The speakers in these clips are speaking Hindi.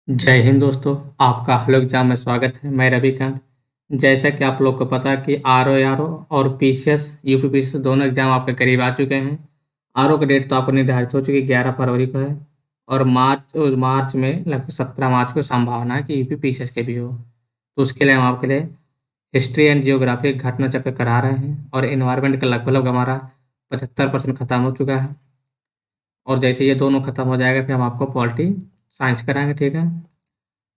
जय हिंद दोस्तों, आपका हलो एग्जाम में स्वागत है। मैं रविकांत। जैसा कि आप लोग को पता है कि आर और पीसीएस यूपी पीसीएस दोनों एग्जाम आपके करीब आ चुके हैं। आर का डेट तो आपको निर्धारित हो चुकी है, 11 फरवरी को है। और मार्च मार्च में लगभग 17 मार्च को संभावना है कि यूपी पीसीएस के भी हो। तो उसके लिए हम आपके लिए हिस्ट्री एंड जियोग्राफी घटना चक्र करा रहे हैं। और इन्वायरमेंट का लगभग हमारा 75% खत्म हो चुका है। और जैसे ये दोनों खत्म हो जाएगा फिर हम आपको पॉलिटी साइंस कराएंगे, ठीक है।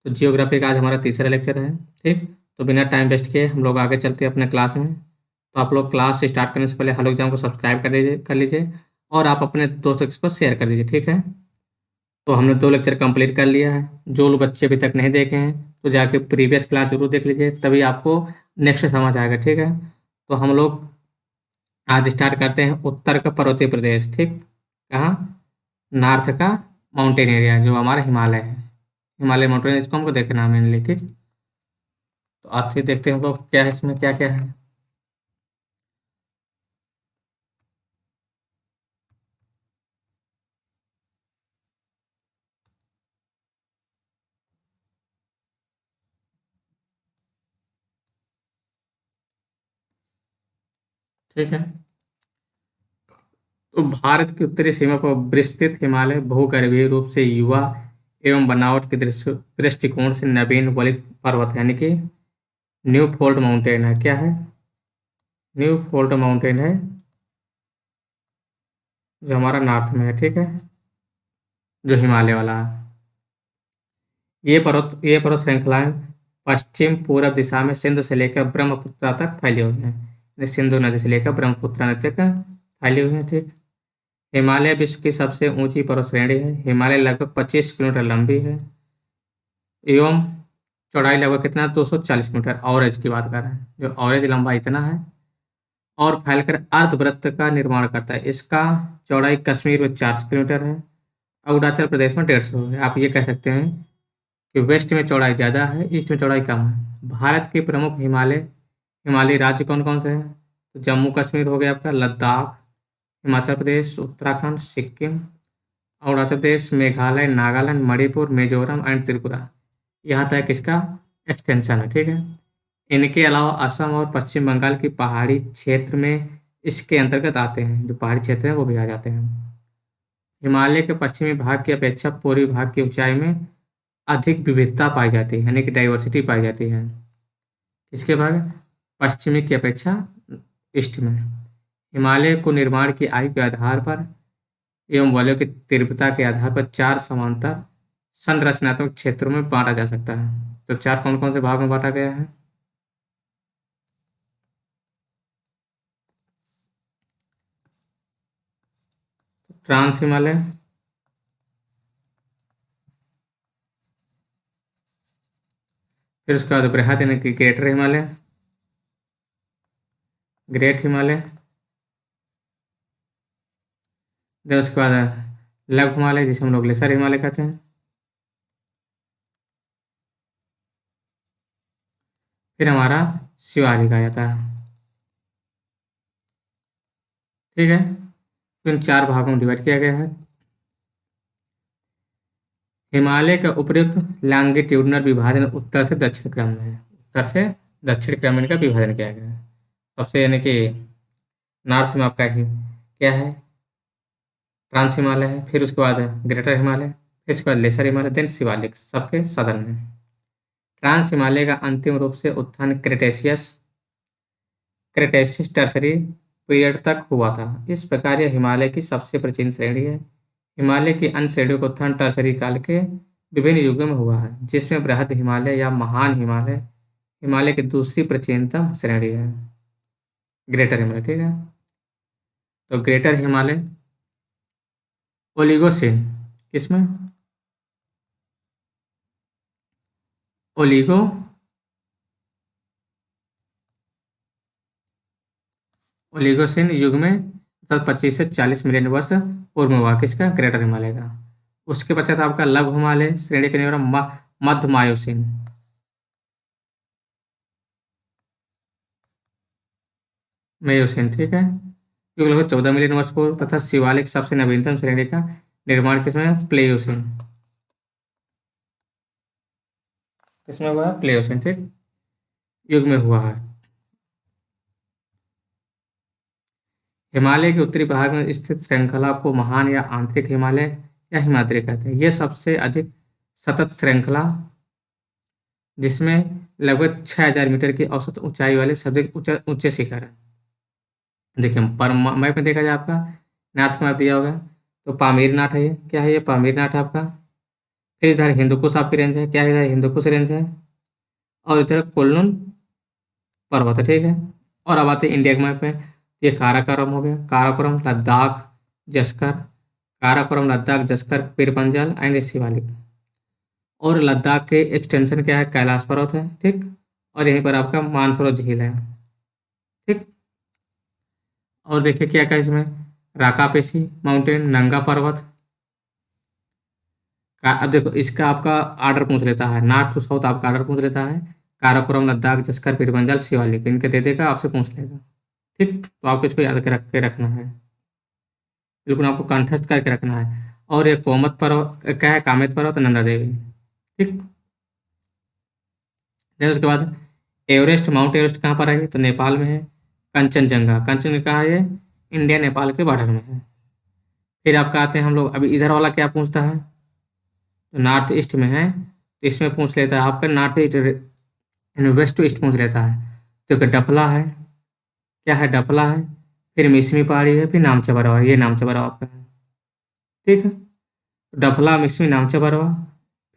तो जियोग्राफी का आज हमारा तीसरा लेक्चर है, ठीक। तो बिना टाइम वेस्ट किए हम लोग आगे चलते हैं अपने क्लास में। तो आप लोग क्लास स्टार्ट करने से पहले हेलो एग्जाम को सब्सक्राइब कर लीजिए और आप अपने दोस्तों को शेयर कर दीजिए, ठीक है। तो हमने 2 लेक्चर कंप्लीट कर लिया है। जो लोग बच्चे अभी तक नहीं देखे हैं तो जाके प्रीवियस क्लास जरूर देख लीजिए, तभी आपको नेक्स्ट समझ आएगा, ठीक है। तो हम लोग आज स्टार्ट करते हैं उत्तर का पर्वतीय प्रदेश, ठीक। कहाँ? नॉर्थ का माउंटेन एरिया जो हमारा हिमालय है। हिमालय माउंटेन इसको हमको देखना है मेनली, ठीक। तो आज से देखते हैं हम लोग क्या है, इसमें क्या क्या है। ठीक है। तो भारत की उत्तरी सीमा पर विस्तृत हिमालय भूगर्भीय रूप से युवा एवं बनावट के दृष्टिकोण से नवीन वलित पर्वत है, यानी कि न्यू फोल्ड माउंटेन है। क्या है? न्यू फोल्ड माउंटेन है जो हमारा नॉर्थ में है, ठीक है, जो हिमालय वाला है। ये पर्वत श्रृंखलाएं पश्चिम पूर्व दिशा में सिंधु से लेकर ब्रह्मपुत्र तक फैली हुई हैं। यानी सिंधु नदी से लेकर ब्रह्मपुत्र नदी तक फैली हुई है, ठीक। हिमालय विश्व की सबसे ऊंची पर्वत श्रेणी है। हिमालय लगभग 25 किलोमीटर लंबी है एवं चौड़ाई लगभग कितना? 240 मीटर। ऑवरेज की बात कर रहे हैं, जो ऑवरेज लंबाई इतना है। और फैलकर अर्धवृत्त का निर्माण करता है। इसका चौड़ाई कश्मीर में 400 किलोमीटर है, अरुणाचल प्रदेश में 150 है। आप ये कह सकते हैं कि वेस्ट में चौड़ाई ज़्यादा है, ईस्ट में चौड़ाई कम है। भारत के प्रमुख हिमालयी राज्य कौन कौन से हैं? तो जम्मू कश्मीर हो गया आपका, लद्दाख, हिमाचल प्रदेश, उत्तराखंड, सिक्किम, अरुणाचल प्रदेश, मेघालय, नागालैंड, मणिपुर, मिजोरम एंड त्रिपुरा। यहाँ तक इसका एक्सटेंशन है, ठीक है। इनके अलावा असम और पश्चिम बंगाल की पहाड़ी क्षेत्र में इसके अंतर्गत आते हैं। जो पहाड़ी क्षेत्र है वो भी आ जाते हैं। हिमालय के पश्चिमी भाग की अपेक्षा पूर्वी भाग की ऊंचाई में अधिक विविधता पाई जाती है, यानी कि डाइवर्सिटी पाई जाती है। इसके बाद पश्चिमी की अपेक्षा ईस्ट में हिमालय को निर्माण की आयु के आधार पर एवं वलयों की तीव्रता के आधार पर 4 समांतर संरचनात्मक क्षेत्रों में बांटा जा सकता है। तो 4 कौन कौन से भाग में बांटा गया है? ट्रांस हिमालय, फिर उसके बाद बृहद यानी कि ग्रेटर हिमालय, ग्रेट हिमालय, फिर उसके बाद लघु हिमालय जिसे हम लोग लेसर हिमालय कहते हैं। फिर हमारा शिवालिक आ जाता है, ठीक है। तो इन 4 भागों में डिवाइड किया गया है। हिमालय का उपयुक्त लॉन्गिट्यूडनल विभाजन उत्तर से दक्षिण क्रम में है। उत्तर से दक्षिण क्रम में इनका विभाजन किया गया है। सबसे यानी कि नॉर्थ में आपका क्या है? ट्रांस हिमालय है, फिर उसके बाद ग्रेटर हिमालय, फिर उसके बाद लेसर हिमालय, देन शिवालिक, सबके सदन में। ट्रांस हिमालय का अंतिम रूप से उत्थान क्रेटेशियस टर्सरी पीरियड तक हुआ था। इस प्रकार यह हिमालय की सबसे प्राचीन श्रेणी है। हिमालय की अन्य श्रेणियों का उत्थान टर्सरी काल के विभिन्न युगों में हुआ है, जिसमें बृहद हिमालय या महान हिमालय हिमालय की दूसरी प्राचीनतम श्रेणी है, ग्रेटर हिमालय, ठीक है। तो ग्रेटर हिमालय ओलिगोसिन, किसमें? ओलिगो ओलिगोसिन युग में 25 से 40 मिलियन वर्ष पूर्व में हुआ, किसका? ग्रेटर हिमालय का। उसके पश्चात आपका लघु हिमालय श्रेणी के निर्माण मध्य मायोसिन, मेयोसिन, ठीक है, युग लगभग 14 मिलियन वर्ष पूर्व। तथा शिवालिक सबसे नवीनतम श्रेणी का निर्माण किसमें? प्लेयोसिन। किसमें हुआ है? प्लेओसिन, ठीक, युग में हुआ है। हिमालय के उत्तरी भाग में स्थित श्रृंखला को महान या आंतरिक हिमालय या हिमाद्री कहते हैं। यह सबसे अधिक सतत श्रृंखला, जिसमें लगभग 6000 मीटर की औसत ऊंचाई वाले सबसे ऊंचे शिखर है। देखिए, पर मैप में देखा जाए आपका, नॉर्थ का मैप दिया होगा, तो पामीर नाथ है, ये क्या है? ये पामीर नाथ आपका। फिर इधर हिंदुकुश आपकी रेंज है, क्या है? इधर हिंदुकुश रेंज है। और इधर कोल्लून पर्वत है, ठीक है। और अब आते हैं इंडिया के मैप में। ये काराकोरम हो गया, काराकोरम, लद्दाख, जस्कर, काराकोरम, लद्दाख, जस्कर, पीर पंजाल एंड शिवालिक। और लद्दाख के एक्सटेंशन क्या है? कैलाश पर्वत है, ठीक। और यहीं पर आपका मानसरोवर झील है, ठीक। और देखिए क्या क्या इसमें, राकापेसी माउंटेन, नंगा पर्वत का। अब देखो इसका आपका आर्डर पूछ लेता है, नॉर्थ टू साउथ आपका आर्डर पूछ लेता है। काराकोरम, लद्दाख, जस्कर, पीर पंजाल, शिवालिक, इनके दे देगा, आपसे पूछ लेगा, ठीक। तो आपको इसको याद के रखना है, बिल्कुल आपको कंठस्थ करके रखना है। और ये कोमत पर्वत क्या है? कामेत पर्वत, नंदा देवी, ठीक। फिर उसके बाद एवरेस्ट, माउंट एवरेस्ट कहाँ पर है? तो नेपाल में है। कंचनजंगा, कंचनजंगा कहाँ है? ये इंडिया नेपाल के बॉर्डर में है। फिर आपका आते हैं हम लोग, अभी इधर वाला क्या पूछता है? तो नॉर्थ ईस्ट में है, तो इसमें पूछ लेता है आपका north east, west to east पूछ लेता है। तो एक डफला है, क्या है? डफला है। फिर मिसमी पहाड़ी है, फिर नामचा बरवा, ये नामचा बरवा आपका है, ठीक है। डफला, मिसमी, नामचा बरवा।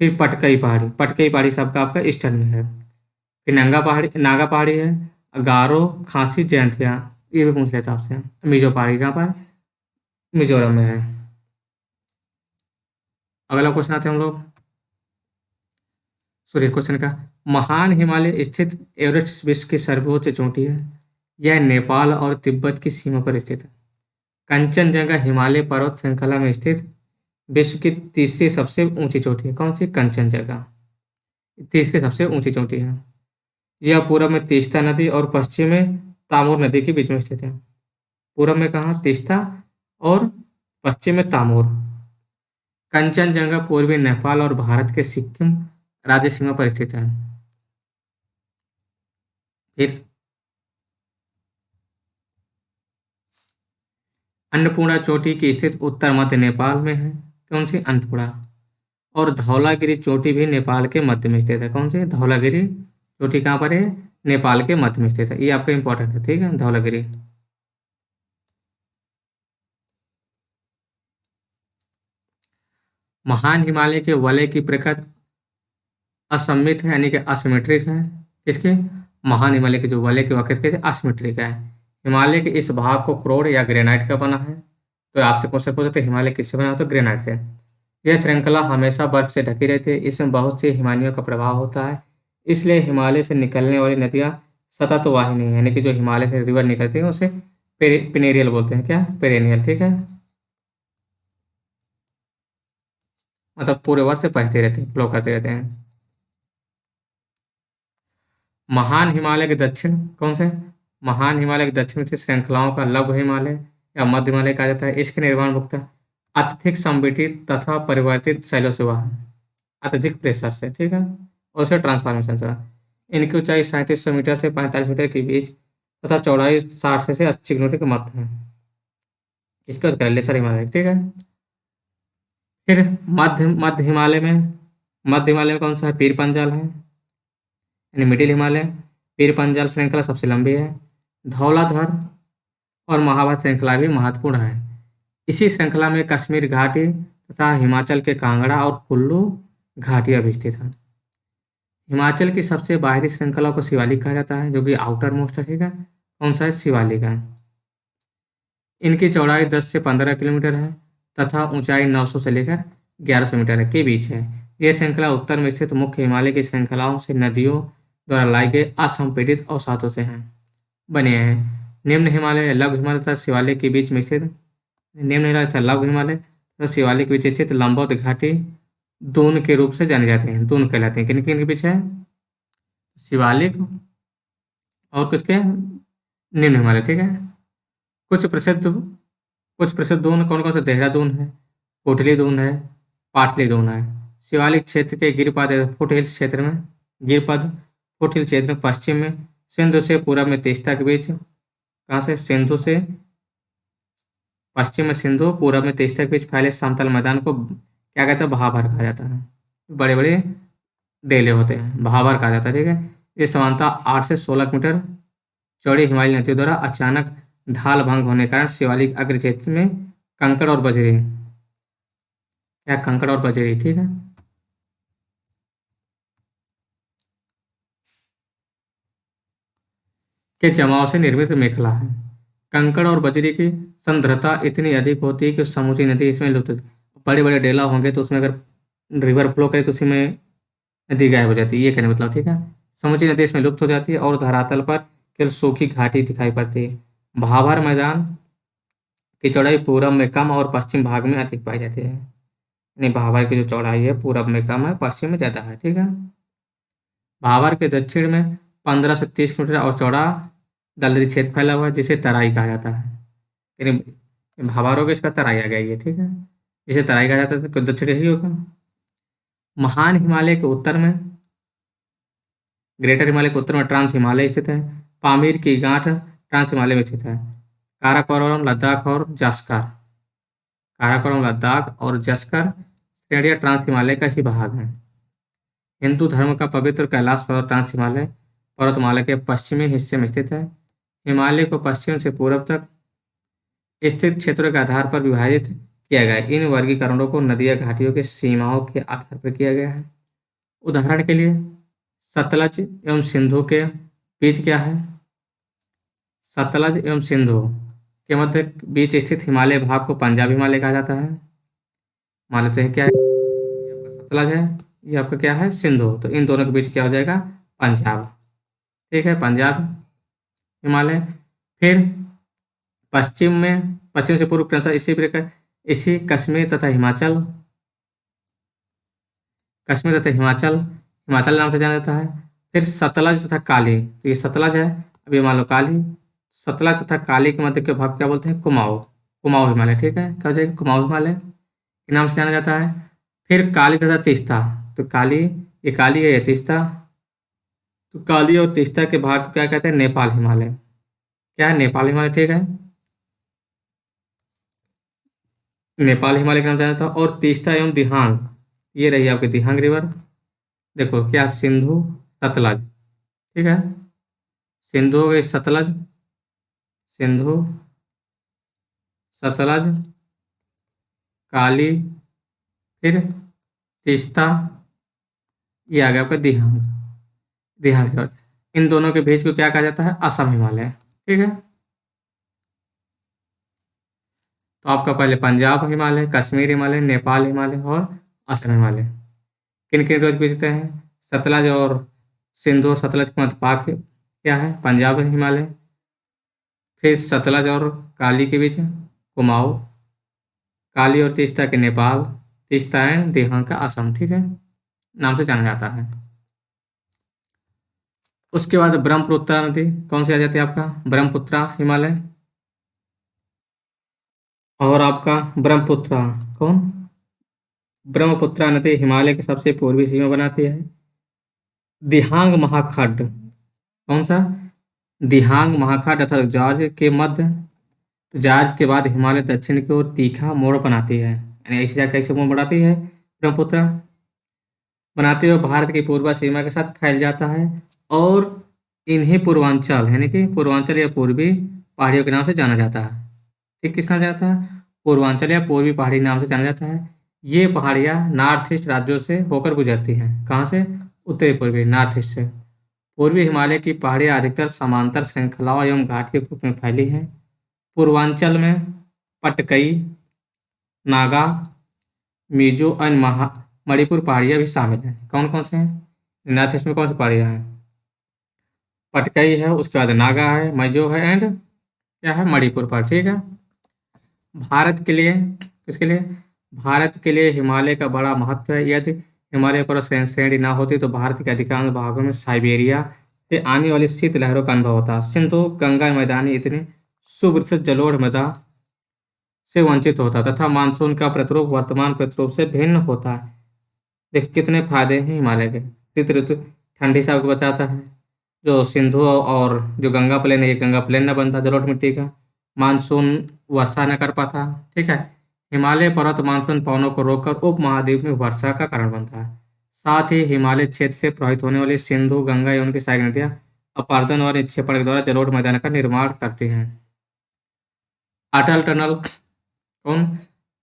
फिर पटकई पहाड़ी, पटकई पहाड़ी सबका आपका ईस्टर्न में है। फिर नंगा पहाड़ी, नागा पहाड़ी है, गारो, खांसी, जयंतिया, ये भी पूछ लेता आपसे। मिजो पहाड़ी कहाँ पर? मिजोरम में है। अगला क्वेश्चन आते हैं हम लोग सूर्य क्वेश्चन का। महान हिमालय स्थित एवरेस्ट विश्व की सर्वोच्च चोटी है। यह नेपाल और तिब्बत की सीमा पर स्थित है। कंचनजंगा हिमालय पर्वत श्रृंखला में स्थित विश्व की तीसरी सबसे ऊंची चोटी है। कौन सी? कंचनजंगा तीसरी सबसे ऊंची चोटी है। यह पूर्व में तीस्ता नदी और पश्चिम में तामूर नदी के बीच में स्थित है। पूर्व में कहाँ? तीस्ता, और पश्चिम में तामूर। कंचनजंगा पूर्वी नेपाल और भारत के सिक्किम राज्य सीमा पर स्थित है। फिर अन्नपूर्णा चोटी की स्थित उत्तर मध्य नेपाल में है। कौन सी? अन्नपूर्णा। और धौलागिरी चोटी भी नेपाल के मध्य में स्थित है। कौन सी? धौलागिरी चोटी कहाँ पर है? नेपाल के मध्य में स्थित है। ये आपका इंपॉर्टेंट है, ठीक है, धौलागिरी। महान हिमालय के वलय की प्रकृति असममित है, यानी कि असिमेट्रिक है। इसके महान हिमालय के जो वलय की वक्र कैसे? असिमेट्रिक है। हिमालय के इस भाग को क्रोड या ग्रेनाइट का बना है। तो आपसे क्वेश्चन पूछते हैं हिमालय किससे बना? तो ग्रेनाइट से। यह श्रृंखला हमेशा बर्फ से ढकी रहती है। इसमें बहुत सी हिमानियों का प्रभाव होता है, इसलिए हिमालय से निकलने वाली नदियाँ सतत वाहिनी है, यानी कि जो हिमालय से रिवर निकलती है उसे पेनेरियल बोलते हैं। क्या? पेरेनियल, ठीक है। मतलब पूरे वर्ष से बहते रहते हैं, फ्लो करते रहते हैं। महान हिमालय के दक्षिण, कौन से? महान हिमालय के दक्षिण में स्थित श्रृंखलाओं का लघु हिमालय या मध्य हिमालय कहा जाता है। इसके निर्माण मुख्यतः अत्यधिक संपीड़ित तथा परिवर्तित शैलों से हुआ है, अत्यधिक प्रेशर से, ठीक है, और उसे ट्रांसफॉर्मेशन से। इनकी ऊंचाई 3700 मीटर से 45 मीटर के बीच तथा चौड़ाई 60 से 80 किलोमीटर के मध्य है। इसके बाद लेसर हिमालय, ठीक है। फिर मध्य हिमालय में कौन सा है? पीर पंजाल है, यानी मिडिल हिमालय। पीर पंजाल श्रृंखला सबसे लंबी है। धौलाधर और महाभारत श्रृंखला भी महत्वपूर्ण है। इसी श्रृंखला में कश्मीर घाटी तथा हिमाचल के कांगड़ा और कुल्लू घाटियां भी स्थित हैं। हिमाचल की सबसे बाहरी श्रृंखला को शिवालिक कहा जाता है, जो कि आउटर मोस्ट है, ठीक है। कौन सा है? शिवालिक है। इनकी चौड़ाई 10 से 15 किलोमीटर है तथा ऊंचाई 900 से लेकर 1100 मीटर के बीच है। यह श्रृंखला उत्तर में स्थित मुख्य हिमालय की श्रृंखलाओं से नदियों द्वारा लाई गई असंपीड़ित अवसादों से हैं बने हैं। निम्न हिमालय, लघु हिमालय तथा शिवालिक के बीच में स्थित निम्न हिमालय तथा लघु हिमालय तथा शिवालिक के बीच स्थित लंबोद घाटी दून के रूप से जाने जाते हैं। दून कहलाते हैं। किन किन के बीच है? शिवालिक और किसके? निम्न हिमालय, ठीक है। कुछ प्रसिद्ध कुछ प्रसिद्ध दून कौन कौन से? देहरादून है, कोटली दून है, पाटली दून है। शिवालिक क्षेत्र के गिरिपाद फुट हिल्स क्षेत्र में गिरपद फुटहिल क्षेत्र में पश्चिम में, सिंधु से पूरब में तीस्ता के बीच, कहाँ से, सिंधु से पश्चिम में सिंधु, पूरब में तीस्ता के बीच फैले समतल मैदान को क्या कहते हैं, भाबर कहा जाता है। बड़े बड़े डेले होते हैं, भाबर कहा जाता है, ठीक है। ये समानता 8 से 16 मीटर चौड़ी हिमालय नदियों द्वारा अचानक ढाल भंग होने के कारण शिवालिक अग्र क्षेत्र में कंकड़ और बजरी, क्या कंकड़ और बजरी, ठीक है, के जमाव से निर्मित मेखला है। कंकड़ और बजरी की सांद्रता इतनी अधिक होती है कि समूची नदी इसमें लुप्त, बड़े बड़े डेला होंगे तो उसमें अगर रिवर फ्लो करे तो उसी में नदी गायब हो जाती है, ये कहने मतलब, ठीक है। समूची नदी इसमें लुप्त हो जाती है और धरातल पर केवल सूखी घाटी दिखाई पड़ती है। भाबर मैदान की चौड़ाई पूरब में कम और पश्चिम भाग में अधिक पाई जाती है, यानी भाबर की जो चौड़ाई है पूरब में कम है, पश्चिम में ज़्यादा है, ठीक है। भाबर के दक्षिण में 15 से 30 मीटर और चौड़ा दलदली क्षेत्र फैला हुआ है जिसे तराई कहा जाता है, यानी भाबर हो गया, इसका तराई आ गया ये, ठीक है। जिसे तराई कहा जाता है तो दक्षिण ही होगा। महान हिमालय के उत्तर में, ग्रेटर हिमालय के उत्तर में ट्रांस हिमालय स्थित है। पामीर की गांठ ट्रांस हिमालय में स्थित है। काराकोरम लद्दाख और जस्कर, काराकोरम लद्दाख और जस्कर श्रेणियां ट्रांस हिमालय का ही भाग हैं। हिंदू धर्म का पवित्र कैलाश पर्वत ट्रांस हिमालय पर्वतमाला के पश्चिमी हिस्से में स्थित है। हिमालय को पश्चिम से पूर्व तक स्थित क्षेत्रों के आधार पर विभाजित किया गया है। इन वर्गीकरणों को नदियाँ घाटियों के सीमाओं के आधार पर किया गया है। उदाहरण के लिए सतलज एवं सिंधु के बीच क्या है, सतलज एवं सिंधु के मध्य बीच स्थित हिमालय भाग को पंजाब हिमालय कहा जाता है। मान लेते हैं क्या है, ये आपका सतलज है, ये आपका क्या है, सिंधु, तो इन दोनों के बीच क्या हो जाएगा, पंजाब, ठीक है, पंजाब हिमालय। फिर पश्चिम से पूर्व क्रमशः इसी प्रकार इसी कश्मीर तथा हिमाचल, कश्मीर तथा हिमाचल हिमाचल नाम से जाना जाता है। फिर सतलज तथा काली, तो ये सतलज है, अब ये मान लो काली, सतलज तथा काली के मध्य के भाग क्या बोलते हैं, कुमाऊं, कुमाऊं हिमालय, ठीक है, क्या हो जाएगा, कुमाऊं हिमालय के नाम से जाना जाता है। फिर काली तथा तीस्ता, तो काली, ये काली है, ये तीस्ता, तो काली और तीस्ता के भाग को क्या कहते हैं, नेपाल हिमालय, क्या है, नेपाल हिमालय, ठीक है, नेपाल हिमालय के नाम से जाना जाता है। और तीस्ता एवं दिहांग, ये रही आपकी दिहांग रिवर, देखो क्या, सिंधु सतलज, ठीक है, सिंधु हो गई, सतलज, सिंधु सतलज काली, फिर तीस्ता, ये आ गया आपका दिहांग, दिहांग रिवर। इन दोनों के बीच को क्या कहा जाता है, असम हिमालय, ठीक है। तो आपका पहले पंजाब हिमालय, कश्मीर हिमालय, नेपाल हिमालय और असम हिमालय किन किन रोज बीतते हैं, सतलज और सिंधु और सतलज के मध्य पाक क्या है, पंजाब हिमालय। फिर सतलज और काली के बीच कुमाऊं, काली और तीस्ता के नेपाल, तीस्ता एंड दिहांग का असम, ठीक है, नाम से जाना जाता है। उसके बाद ब्रह्मपुत्र नदी कौन सी आ जाती है, आपका ब्रह्मपुत्र हिमालय, और आपका ब्रह्मपुत्र कौन, ब्रह्मपुत्र नदी हिमालय के सबसे पूर्वी सीमा बनाती है। दिहांग महाखंड, कौन सा, दिहांग महाखंड अर्थात जॉर्ज के मध्य, जॉर्ज के बाद हिमालय दक्षिण की ओर तीखा मोड़ बनाती है, यानी ऐसी जगह कैसे मोड़ बनाती है, ब्रह्मपुत्र बनाते हुए भारत की पूर्व सीमा के साथ फैल जाता है। और इन्हें पूर्वांचल, यानी कि पूर्वांचल या पूर्वी पहाड़ियों के नाम से जाना जाता है, ठीक, किस नाम से जाता है, पूर्वांचल या पूर्वी पहाड़ी नाम से जाना जाता है। ये पहाड़ियाँ नॉर्थ ईस्ट राज्यों से होकर गुजरती हैं, कहाँ से, उत्तरी पूर्वी नॉर्थ ईस्ट से। पूर्वी हिमालय की पहाड़ियाँ अधिकतर समांतर श्रृंखलाओं एवं घाटी के रूप में फैली हैं। पूर्वांचल में पटकई, नागा, मिजो और मणिपुर पहाड़ियाँ भी शामिल हैं। कौन कौन से हैं, नॉर्थ ईस्ट में कौन सी पहाड़ियाँ हैं, पटकई है, उसके बाद नागा है, मिजो है एंड क्या है, मणिपुर पर, ठीक है। भारत के लिए, किसके लिए, भारत के लिए हिमालय का बड़ा महत्व है। यदि हिमालय पर श्रेणी ना होती तो भारत के अधिकांश भागों में साइबेरिया से आने वाली शीत लहरों का अनुभव होता। सिंधु गंगा मैदानी इतनी सुविकसित जलोढ़ मृदा से वंचित होता तथा मानसून का प्रतिरूप वर्तमान प्रतिरूप से भिन्न होता है। देख कितने फायदे हैं हिमालय के, शीत ऋतु, ठंडी से आपको बचाता है। जो सिंधु और जो गंगा प्लेन है, ये गंगा प्लेन न बनता जलोढ़ मिट्टी का, मानसून वर्षा न कर पाता। ठीक है। हिमालय पर्वत मानसून पवनों को रोककर उपमहाद्वीप में वर्षा का कारण बनता है। साथ ही हिमालय क्षेत्र से प्रभावित होने वाली सिंधु, गंगा एवं उनकी सहायक नदियां अपर्दन और निक्षेपण के द्वारा जलोढ़ मैदान का निर्माण करती हैं। अटल टनल कौन?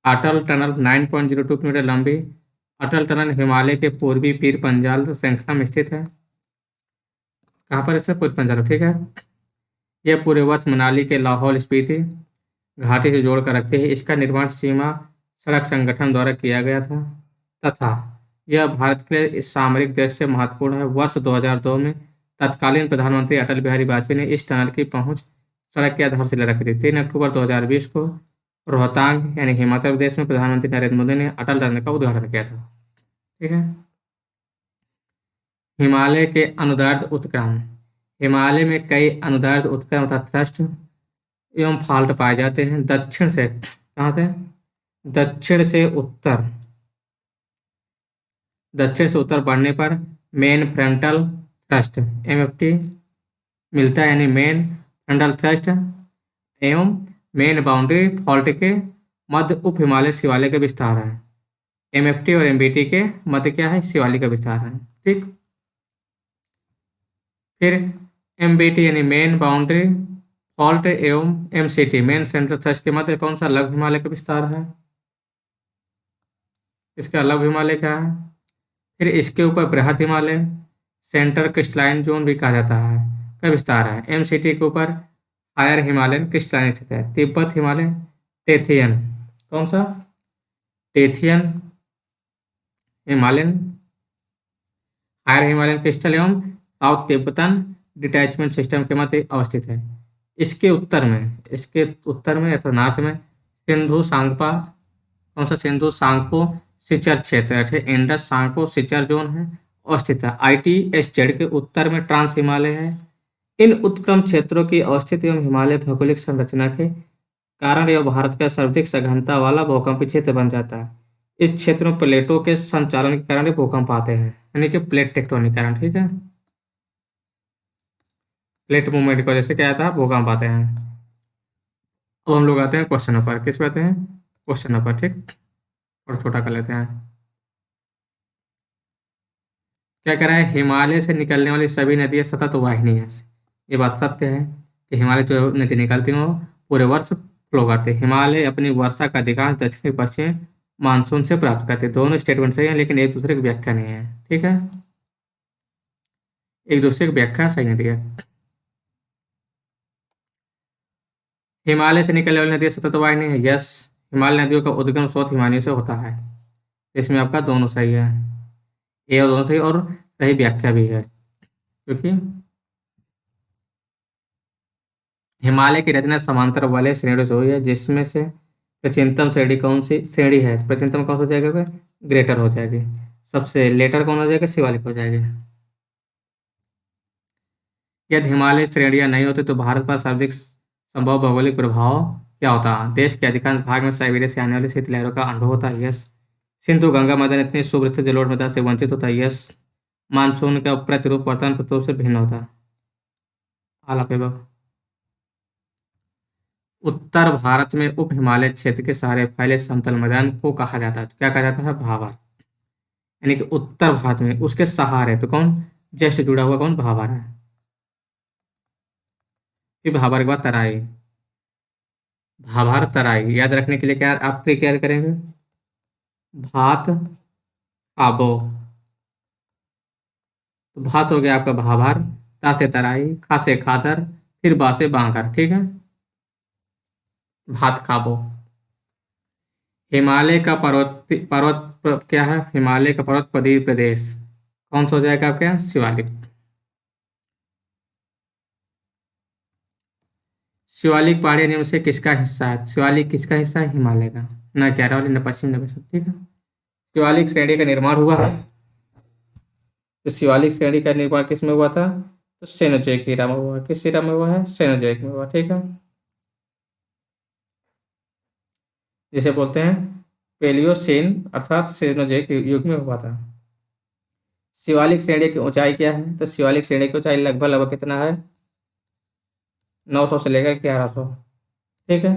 अटल टनल 9.02 किलोमीटर लंबी अटल टनल हिमालय के पूर्वी पीर पंजाल श्रृंखला में स्थित है। कहाँ पर? इससे पूर्वी पंजाल, ठीक है। यह पूरे वर्ष मनाली के लाहौल स्पीति घाटी से जोड़कर रखते हैं। इसका निर्माण सीमा सड़क संगठन द्वारा किया गया था तथा यह भारत के लिए इस सामरिक दृष्टि से महत्वपूर्ण है। वर्ष 2002 में तत्कालीन प्रधानमंत्री अटल बिहारी वाजपेयी ने इस टनल की पहुंच सड़क की आधारशिला रखी थी। 3 अक्टूबर 2020 को रोहतांग यानी हिमाचल प्रदेश में प्रधानमंत्री नरेंद्र मोदी ने अटल टनल का उद्घाटन किया था। ठीक है। हिमालय के अनुदैर्ध्य उत्क्रमण। हिमालय में कई अनुदैर्ध्य उत्क्रमण तथा थ्रस्ट एवं फाल्ट पाए जाते हैं। दक्षिण से, कहाँ से? दक्षिण से उत्तर बढ़ने पर मेन फ्रंटल थ्रस्ट MFT मिलता है, यानी मेन फ्रंटल थ्रस्ट एवं मेन बाउंड्री फॉल्ट के मध्य उप हिमालय शिवालय का विस्तार है। MFT और MBT के मध्य क्या है? शिवालिक का विस्तार है। ठीक। फिर MBT यानी मेन बाउंड्री फॉल्ट एवं MCT मेन सेंट्रल थ्रस्ट के मध्य कौन सा? लघु हिमालय का विस्तार है। इसका लघु हिमालय क्या है? फिर इसके ऊपर बृहद हिमालय सेंटर क्रिस्टलाइन जोन भी कहा जाता है का विस्तार है। MCT के ऊपर हायर हिमालयन क्रिस्टलाइन स्थित है। तिब्बत हिमालय टेथियन, कौन सा? टेथियन हिमालयन हायर हिमालयन क्रिस्टल एवं साउथ तिब्बतन डिटैचमेंट सिस्टम के मध्य अवस्थित है। इसके उत्तर में अथवा नॉर्थ में सिंधु सांगपा, कौन सा? सिंधु सांगपो सिचर क्षेत्र है। इंडस सांगपो सिचर जोन है अवस्थित है। ITSZ के उत्तर में ट्रांस हिमालय है। इन उत्क्रम क्षेत्रों की अवस्थित एवं हिमालय भौगोलिक संरचना के कारण यह भारत का सर्वाधिक सघनता वाला भूकंपीय क्षेत्र बन जाता है। इस क्षेत्र में प्लेटों के संचालन के कारण भूकंप आते हैं, यानी कि प्लेट टेक्टोनिक कारण। ठीक है। प्लेट मूवमेंट की वजह से क्या आता है? भूकंप आते हैं। अब हम लोग आते हैं क्वेश्चन नंबर, किस पे आते हैं? Question number. ठीक। और छोटा कर लेते हैं। क्या कह रहा है? हिमालय से निकलने वाली सभी नदियां सतत वाहिनी है। ये बात सत्य है कि हिमालय जो नदी निकलती हैं वो पूरे वर्ष फ्लो करते हैं। हिमालय अपनी वर्षा का अधिकांश दक्षिणी पश्चिम मानसून से प्राप्त करते हैं। दोनों स्टेटमेंट सही है, लेकिन एक दूसरे की व्याख्या नहीं है। ठीक है। एक दूसरे की व्याख्या सही नहीं है। हिमालय से निकलने वाली नदियां सतत वाहिनी है। यस, हिमालय नदियों का उद्गम स्रोत हिमालय से होता है। इसमें आपका दोनों सही है, ए और दोनों सही, और सही व्याख्या भी है। क्योंकि हिमालय की रचना समांतर वाले श्रेणियों से हुई है, जिसमें से प्राचीनतम श्रेणी कौन सी श्रेणी है? प्राचीनतम कौन सा हो जाएगा? ग्रेटर हो जाएगी। सबसे लेटर कौन हो जाएगा? शिवालिक हो जाएगी। यदि हिमालय श्रेणियां नहीं होती तो भारत पर सर्वाधिक संभव भौगोलिक प्रभाव क्या होता? देश के अधिकांश भाग में साइबेरिया से आने वाली शीतलहरों का अनुभव होता है। यस। सिंधु गंगा मैदान इतनी शुभ्र से जलोढ़ मृदा से वंचित होता है। यस। मानसून का प्रतिरूप वर्तमान प्रतिरूप से भिन्न होता है। आला पे उत्तर भारत में उप हिमालय क्षेत्र के सहारे फैले समतल मैदान को कहा जाता है। तो क्या कहा जाता है? भावर। यानी कि उत्तर भारत में उसके सहारे, तो कौन जस्ट जुड़ा हुआ? कौन? भावर है। फिर भावर के बाद तराई। भाभर तराई याद रखने के लिए क्या आप क्या करेंगे? भात आबो। तो भात हो गया आपका भाभर, ता से तराई, खा से खादर, फिर बा से बांकर। ठीक है। भात खाबो। हिमालय का क्या है? हिमालय का पर्वत प्रदेश कौन सा हो जाएगा आपके यहाँ? शिवालिक। शिवालिक पहाड़ी निम्न से किसका हिस्सा है? शिवालिक किसका हिस्सा है? हिमालय का। न क्या अरावली, न पश्चिम, न पश्चिम। ठीक है। शिवालिक श्रेणी का निर्माण हुआ है। तो शिवालिक श्रेणी का निर्माण किस में हुआ था? तो सेनोजोइक ईरा में हुआ। किस ईरा में हुआ है? सेनोजोइक में हुआ। ठीक है। जिसे बोलते हैं पेलियोसीन, अर्थात सेनोजोइक युग में हुआ था। शिवालिक श्रेणी की ऊंचाई क्या है? तो शिवालिक श्रेणी की ऊंचाई लगभग लगभग कितना है? 900 से लेकर 1100। ठीक है,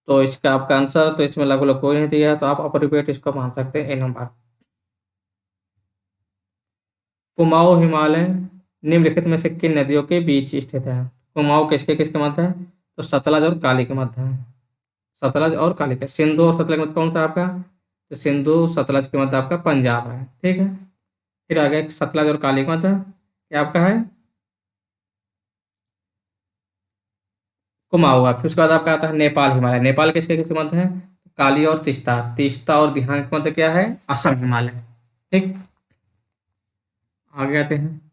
तो इसका आपका आंसर तो इसमें लगभग कोई नहीं दिया, तो आप अप्रोप्रिएट इसको मान सकते हैं ए नंबर। कुमाऊं हिमालय निम्नलिखित में से किन नदियों के बीच स्थित है? कुमाऊं किसके किसके मध्य है? तो सतलज और काली के मध्य है। सतलज और काली का, सिंधु और सतलज के मध्य कौन सा आपका? तो सिंधु सतलज के मध्य आपका पंजाब है। ठीक है, फिर आगे सतलज और काली के मध्य क्या आपका है? कुमाऊं है। फिर उसके बाद आपका आता है नेपाल हिमालय। नेपाल किसके किसके मध्य है? काली और तीस्ता। तीस्ता और दिहान के मध्य क्या है? असम हिमालय। ठीक, आगे आते हैं।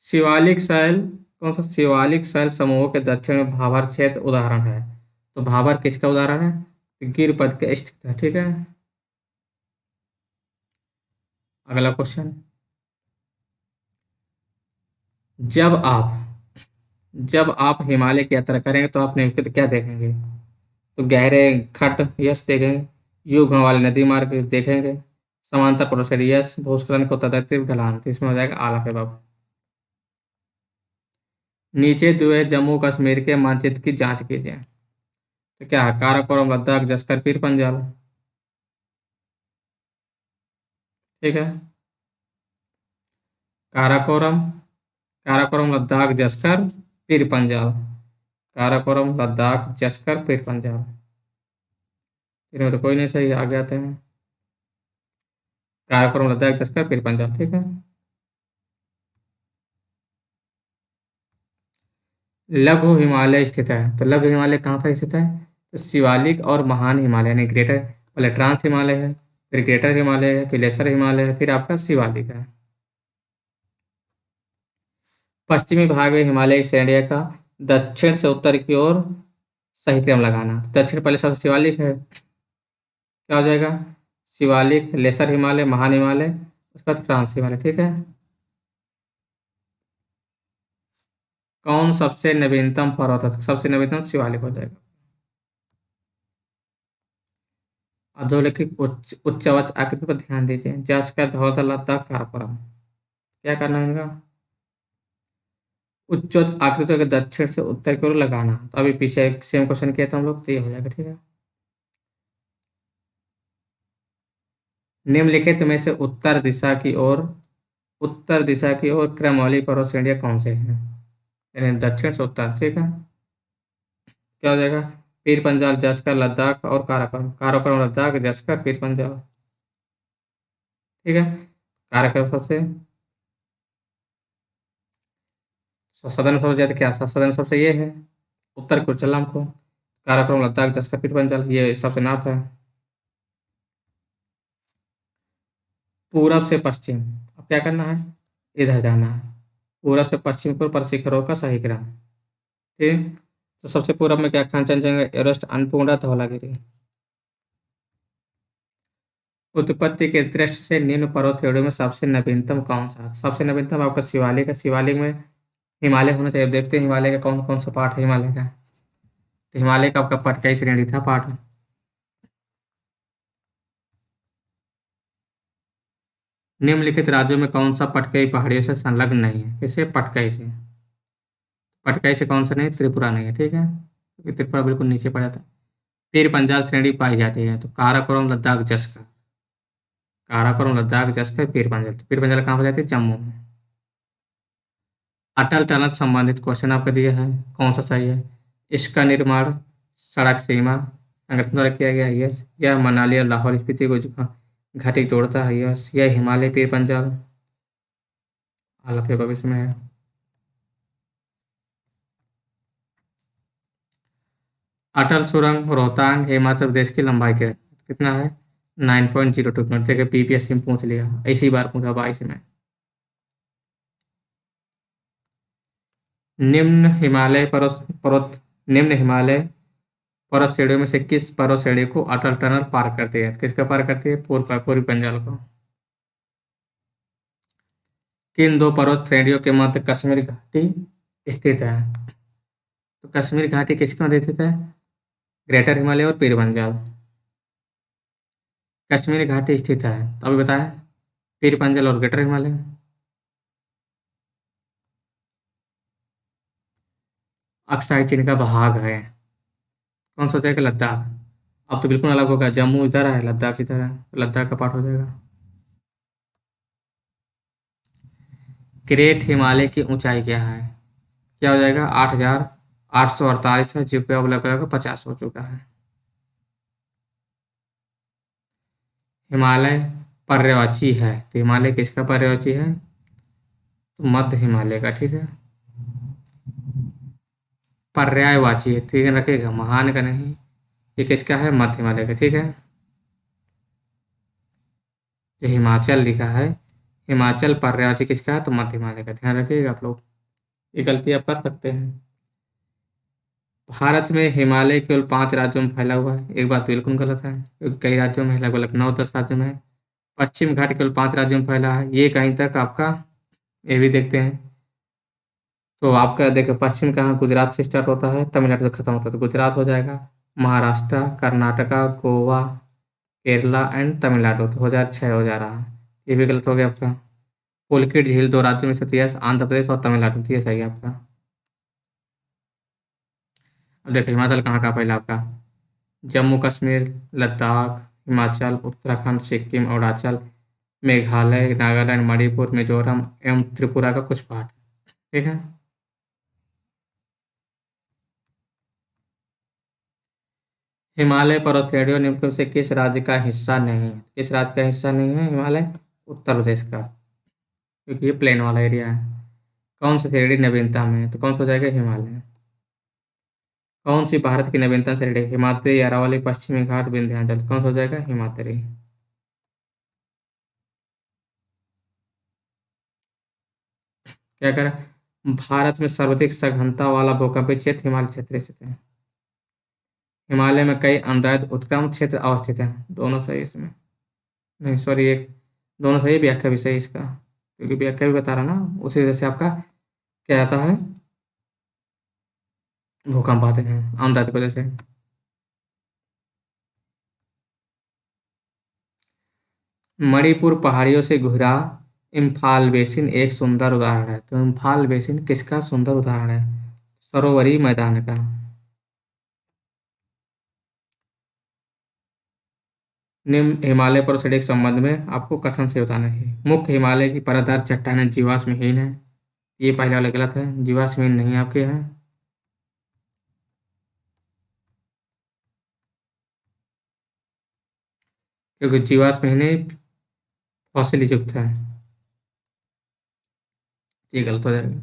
शिवालिक शैल कौन सा? शिवालिक शैल समूह के दक्षिण में भाबर क्षेत्र उदाहरण है। तो भाबर किसका उदाहरण है? तो गिर पद के स्थित है। ठीक है, अगला क्वेश्चन। जब आप जब आप हिमालय की यात्रा करेंगे तो आप निम्नलिखित क्या देखेंगे? तो गहरे खट यस देखेंगे, युग वाले नदी मार्ग देखेंगे, समांतर पर्वत यस, भूस्खलन को तदर्थित ढलान। तो इसमें हो जाएगा आला के बाब। नीचे दिए जम्मू कश्मीर के मानचित्र की जांच कीजिए। तो क्या है? काराकोरम, लद्दाख, जस्कर, पीर पंजाल। ठीक है, काराकोरम, काराकोरम, लद्दाख, जस्कर, पीर पंजाल। काराकोरम, लद्दाख, जस्कर, पीर पंजाल। इनमें तो कोई नहीं सही। आगे आते हैं। काराकोरम, लद्दाख, जस्कर, पीर पंजाल। ठीक है, लघु हिमालय स्थित है। तो लघु हिमालय कहाँ पर स्थित है? तो शिवालिक और महान हिमालय यानी ग्रेटर, पहले ट्रांस हिमालय है, फिर ग्रेटर हिमालय है, फिर लेसर हिमालय है, फिर आपका शिवालिक है। पश्चिमी भाग में हिमालय की श्रेणियों का दक्षिण से उत्तर की ओर सही क्रम लगाना। दक्षिण पहले सबसे शिवालिक है, क्या हो जाएगा? शिवालिक, लेसर हिमालय, महान हिमालय, उसके बाद ट्रांस हिमालय। ठीक है, कौन सबसे नवीनतम पर्वत है? सबसे नवीनतम शिवालिक हो जाएगा। अधोलिखित उच्च उच्चवच आकृति पर ध्यान दीजिए। जैसे धौता लद्दाख काराकोरम, क्या करना है इनका? उच्चोच्च आकृतियों के दक्षिण से उत्तर की ओर लगाना। तो अभी पीछे सेम क्वेश्चन किया था हम लोग, तो ये हो जाएगा। ठीक है, निम्नलिखित में से उत्तर दिशा की ओर क्रम वाली पर्वत श्रेणियां कौन से हैं? यानी दक्षिण से उत्तर। ठीक है, क्या हो जाएगा? पीर पंजाल, जस्कर, लद्दाख और काराकोरम। काराकोरम, लद्दाख, जस्कर, पीर पंजाल। ठीक है, काराकोरम सबसे सदर्न सबसे ज्यादा क्या सदर्न सबसे ये है उत्तर कुर्चलम को। काराकोरम, लद्दाख, जस्कर, पीर पंजाल ये सबसे नॉर्थ है। पूरब से पश्चिम, अब क्या करना है? इधर जाना है। पूरब से पश्चिम को पर शिखरों का सही क्रम। ठीक, तो सबसे पूरब में क्या? कंचनजंगा, एवरेस्ट, अन्नपूर्णा, धौलागिरी। उत्पत्ति के दृष्टि से निम्न पर्वत श्रेणियों में सबसे नवीनतम कौन सा है? सबसे नवीनतम आपका शिवालिक है। शिवालिक में हिमालय होना चाहिए। देखते हैं हिमालय का कौन कौन सा पार्ट है हिमालय का। तो हिमालय का आपका पटकाई श्रेणी था पार्ट। निम्नलिखित राज्यों में कौन सा पटकाई पहाड़ियों से संलग्न नहीं है? किसे? पटकाई से। पटकाई से कौन सा नहीं? त्रिपुरा नहीं है। ठीक है, क्योंकि त्रिपुरा बिल्कुल नीचे पड़ा था। फिर पंजाब श्रेणी पाई जाती है। तो काराकोरम, लद्दाख, जस्कर। काराकोरम, लद्दाख, जस्कर, पीर पंजाल। तो पीर पंजाल कहाँ पर जाती है? जम्मू में। अटल टनल संबंधित क्वेश्चन आपका दिया है, कौन सा सही है? इसका निर्माण सड़क सीमा संगठन द्वारा किया गया है, यस। यह मनाली और लाहौल स्पीति को घाटी को जोड़ता है, यस। यह हिमालय, पीर पंजाल आला पे भविष्य में है। अटल सुरंग रोहतांग हिमाचल प्रदेश की लंबाई के कितना है? 9.02 किलोमीटर। देखिए पीपीएससी में पूछ लिया, इसी बार पूछा 22 में। निम्न हिमालय पर्वत पर्वत निम्न हिमालय पर्वत श्रेणियों में से किस पर्वत श्रेणी को अटल टनल पार करती है? किसका पार करती है? पूर्वी पंजाल को। किन दो पर्वत श्रेणियों के मध्य कश्मीर घाटी स्थित है? तो कश्मीर घाटी किसके मध्य स्थित है? ग्रेटर हिमालय और पीर पंजाल। कश्मीर घाटी स्थित है? तो अभी बताएं, पीर पंजल और ग्रेटर हिमालय। अक्साई चीन का भाग है। कौन सा हो जाएगा? लद्दाख। अब तो बिल्कुल अलग होगा, जम्मू इधर है, लद्दाख इधर है, तो लद्दाख का पार्ट हो जाएगा। ग्रेट हिमालय की ऊंचाई क्या है? क्या हो जाएगा? 8,848 है, जो कि अब लगभग 50 हो चुका है। हिमालय पर्वतीय है, तो हिमालय किसका पर्वतीय है? तो मध्य हिमालय का, ठीक है। पर्यायवाची है, ठीक है, रखेगा, महान का नहीं। ये किसका है? मध्य हिमालय का, ठीक है। जो हिमाचल लिखा है, हिमाचल पर्यायवाची किसका है? तो मध्य हिमालय का, ध्यान रखिएगा आप लोग, ये गलती आप कर सकते हैं। भारत में हिमालय केवल 5 राज्यों में फैला हुआ है, एक बात बिल्कुल गलत है, क्योंकि कई राज्यों में है, लगभग 9-10 राज्यों में है। पश्चिम घाट केवल 5 राज्यों में फैला है, ये कहीं तक आपका, ये भी देखते हैं। तो आपका देखो, पश्चिम कहाँ? गुजरात से स्टार्ट होता है, तमिलनाडु से खत्म होता है, तो गुजरात हो जाएगा। महाराष्ट्र, कर्नाटका, गोवा, केरला एंड तमिलनाडु, तो 2006 हो जा रहा है। ये भी गलत हो गया आपका। पुलकित झील 2 राज्यों में स्थित है, आंध्र प्रदेश और तमिलनाडु, तो ये सही है आपका। अब देखो, हिमाचल कहाँ का पहला आपका? जम्मू कश्मीर, लद्दाख, हिमाचल, उत्तराखंड, सिक्किम, अरुणाचल, मेघालय, नागालैंड, मणिपुर, मिजोरम एवं त्रिपुरा का कुछ पार्ट, ठीक है। हिमालय पर्वत श्रेणियों निम्न में से किस राज्य का हिस्सा नहीं है? किस राज्य का हिस्सा नहीं है हिमालय? उत्तर प्रदेश का, क्योंकि ये प्लेन वाला एरिया है। कौन सी श्रेणी नवीनता में है? तो कौन सा हो जाएगा? हिमालय। कौन सी भारत की नवीनतम श्रेणी? हिमाद्री, अरावली, पश्चिमी घाट, विंध्याचल, कौन सा हो जाएगा? हिमाद्री। क्या करें? भारत में सर्वाधिक सघनता वाला भूकंपीय क्षेत्र हिमालय क्षेत्र स्थित है। हिमालय में कई अनुदैर्ध्य उत्क्रमण क्षेत्र अवस्थित हैं, दोनों सही इसमें। नहीं सॉरी, एक, दोनों सही, व्याख्या भी सही इसका, क्योंकि व्याख्या भी बता रहा ना, उसी वजह से आपका क्या आता है, भूकंप आते हैं अनुदैर्ध्य की वजह से। मणिपुर पहाड़ियों से घिरा इम्फाल बेसिन एक सुंदर उदाहरण है, तो इम्फाल बेसिन किसका सुंदर उदाहरण है? सरोवरी मैदान का। निम्न हिमालय पर सड़क संबंध में आपको कथन से बताना है। मुख्य हिमालय की परतदार चट्टानें जीवाश्महीन है, ये पहले वाला गलत है, जीवाश्महीन नहीं आपके हैं। क्योंकि जीवाश्महीन फॉसिल युक्त है, ये गलत हो जाएगा।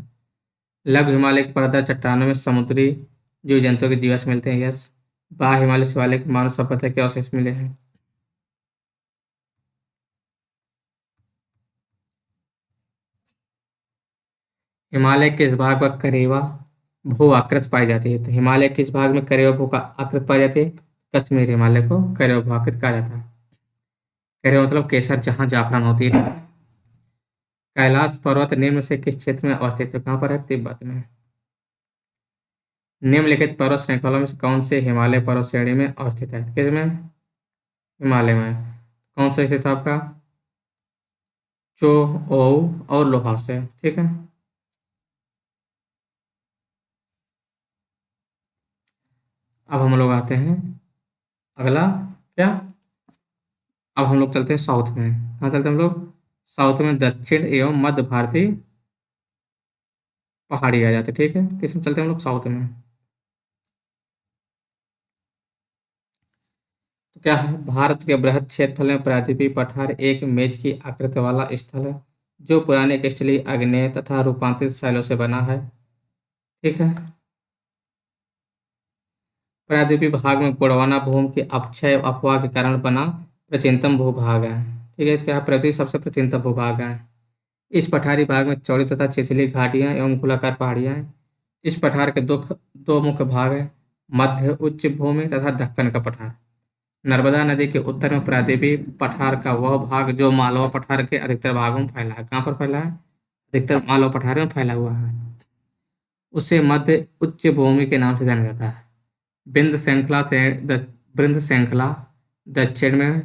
लघु हिमालय की परतदार चट्टानों में समुद्री जीव जंतुओं के जीवाश्म मिलते हैं, यस। बाह्य हिमालय शिवालय के मानव सभ्यता के अवशेष मिले हैं। हिमालय किस भाग पर करेवा भू आकृति पाई जाती है? तो हिमालय किस भाग में करेवा भू का आकृति पाई जाती है? कश्मीर हिमालय को करेवा भू आकृति कहा जाता है। करेवा मतलब केसर, जहाँ जाफरान होती है। कैलाश पर्वत निम्न से किस क्षेत्र में अवस्थित है? कहाँ पर है? तिब्बत में। निम्नलिखित पर्वत श्रृंखलाओं में से कौन से हिमालय पर्वत श्रेणी में अवस्थित है? किसमें? हिमालय में। कौन सा स्थित है आपका? चो, ओउ और लोहास है, ठीक है। अब हम लोग आते हैं अगला, क्या, अब हम लोग चलते हैं साउथ में। कहाँ चलते हैं हम लोग? साउथ में दक्षिण एवं मध्य भारतीय पहाड़ी आ जाते हैं, ठीक है। किसमें चलते हैं हम लोग? साउथ में। तो क्या है? भारत के बृहद क्षेत्रफल में प्रायद्वीपीय पठार एक मेज की आकृति वाला स्थल है, जो पुराने क्रिस्टलीय, आग्नेय तथा रूपांतरित शैलों से बना है, ठीक है। प्रायद्वीपीय भाग में गोंडवाना भूमि के अपक्षय अपवाह के कारण बना प्राचीनतम भूभाग है, ठीक है। इसका पृथ्वी सबसे प्राचीनतम भूभाग है। इस पठारी भाग में चौड़ी तथा छिछली घाटियां एवं गोलाकार पहाड़ियां हैं। इस पठार के दो मुख्य भाग हैं, मध्य उच्च भूमि तथा दक्कन का पठार। नर्मदा नदी के उत्तर में प्रायद्वीपीय पठार का वह भाग जो मालवा पठार के अधिकतर भागों में फैला है। कहाँ पर फैला है? अधिकतर मालवा पठार में फैला हुआ है। उसे मध्य उच्च भूमि के नाम से जाना जाता है। विंध्य श्रृंखला दक्षिण में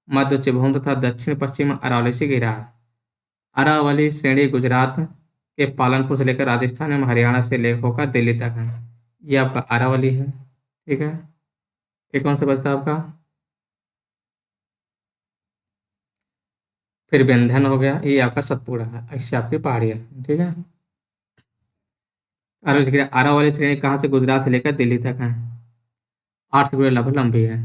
मध्य उच्चभूमि तथा दक्षिण पश्चिम अरावली से घिरा है। अरावली श्रेणी गुजरात के पालनपुर से लेकर राजस्थान एवं हरियाणा से ले होकर दिल्ली तक है। ये आपका अरावली है। ठीक है, फिर कौन सा बचता है आपका? फिर विंध्यान हो गया, ये आपका सतपुड़ा है। इससे आपकी पहाड़ियाँ, ठीक है। अरावली श्रेणी कहाँ से गुजरात से लेकर दिल्ली तक है? 8 किलोमीटर लगभग लंबी है।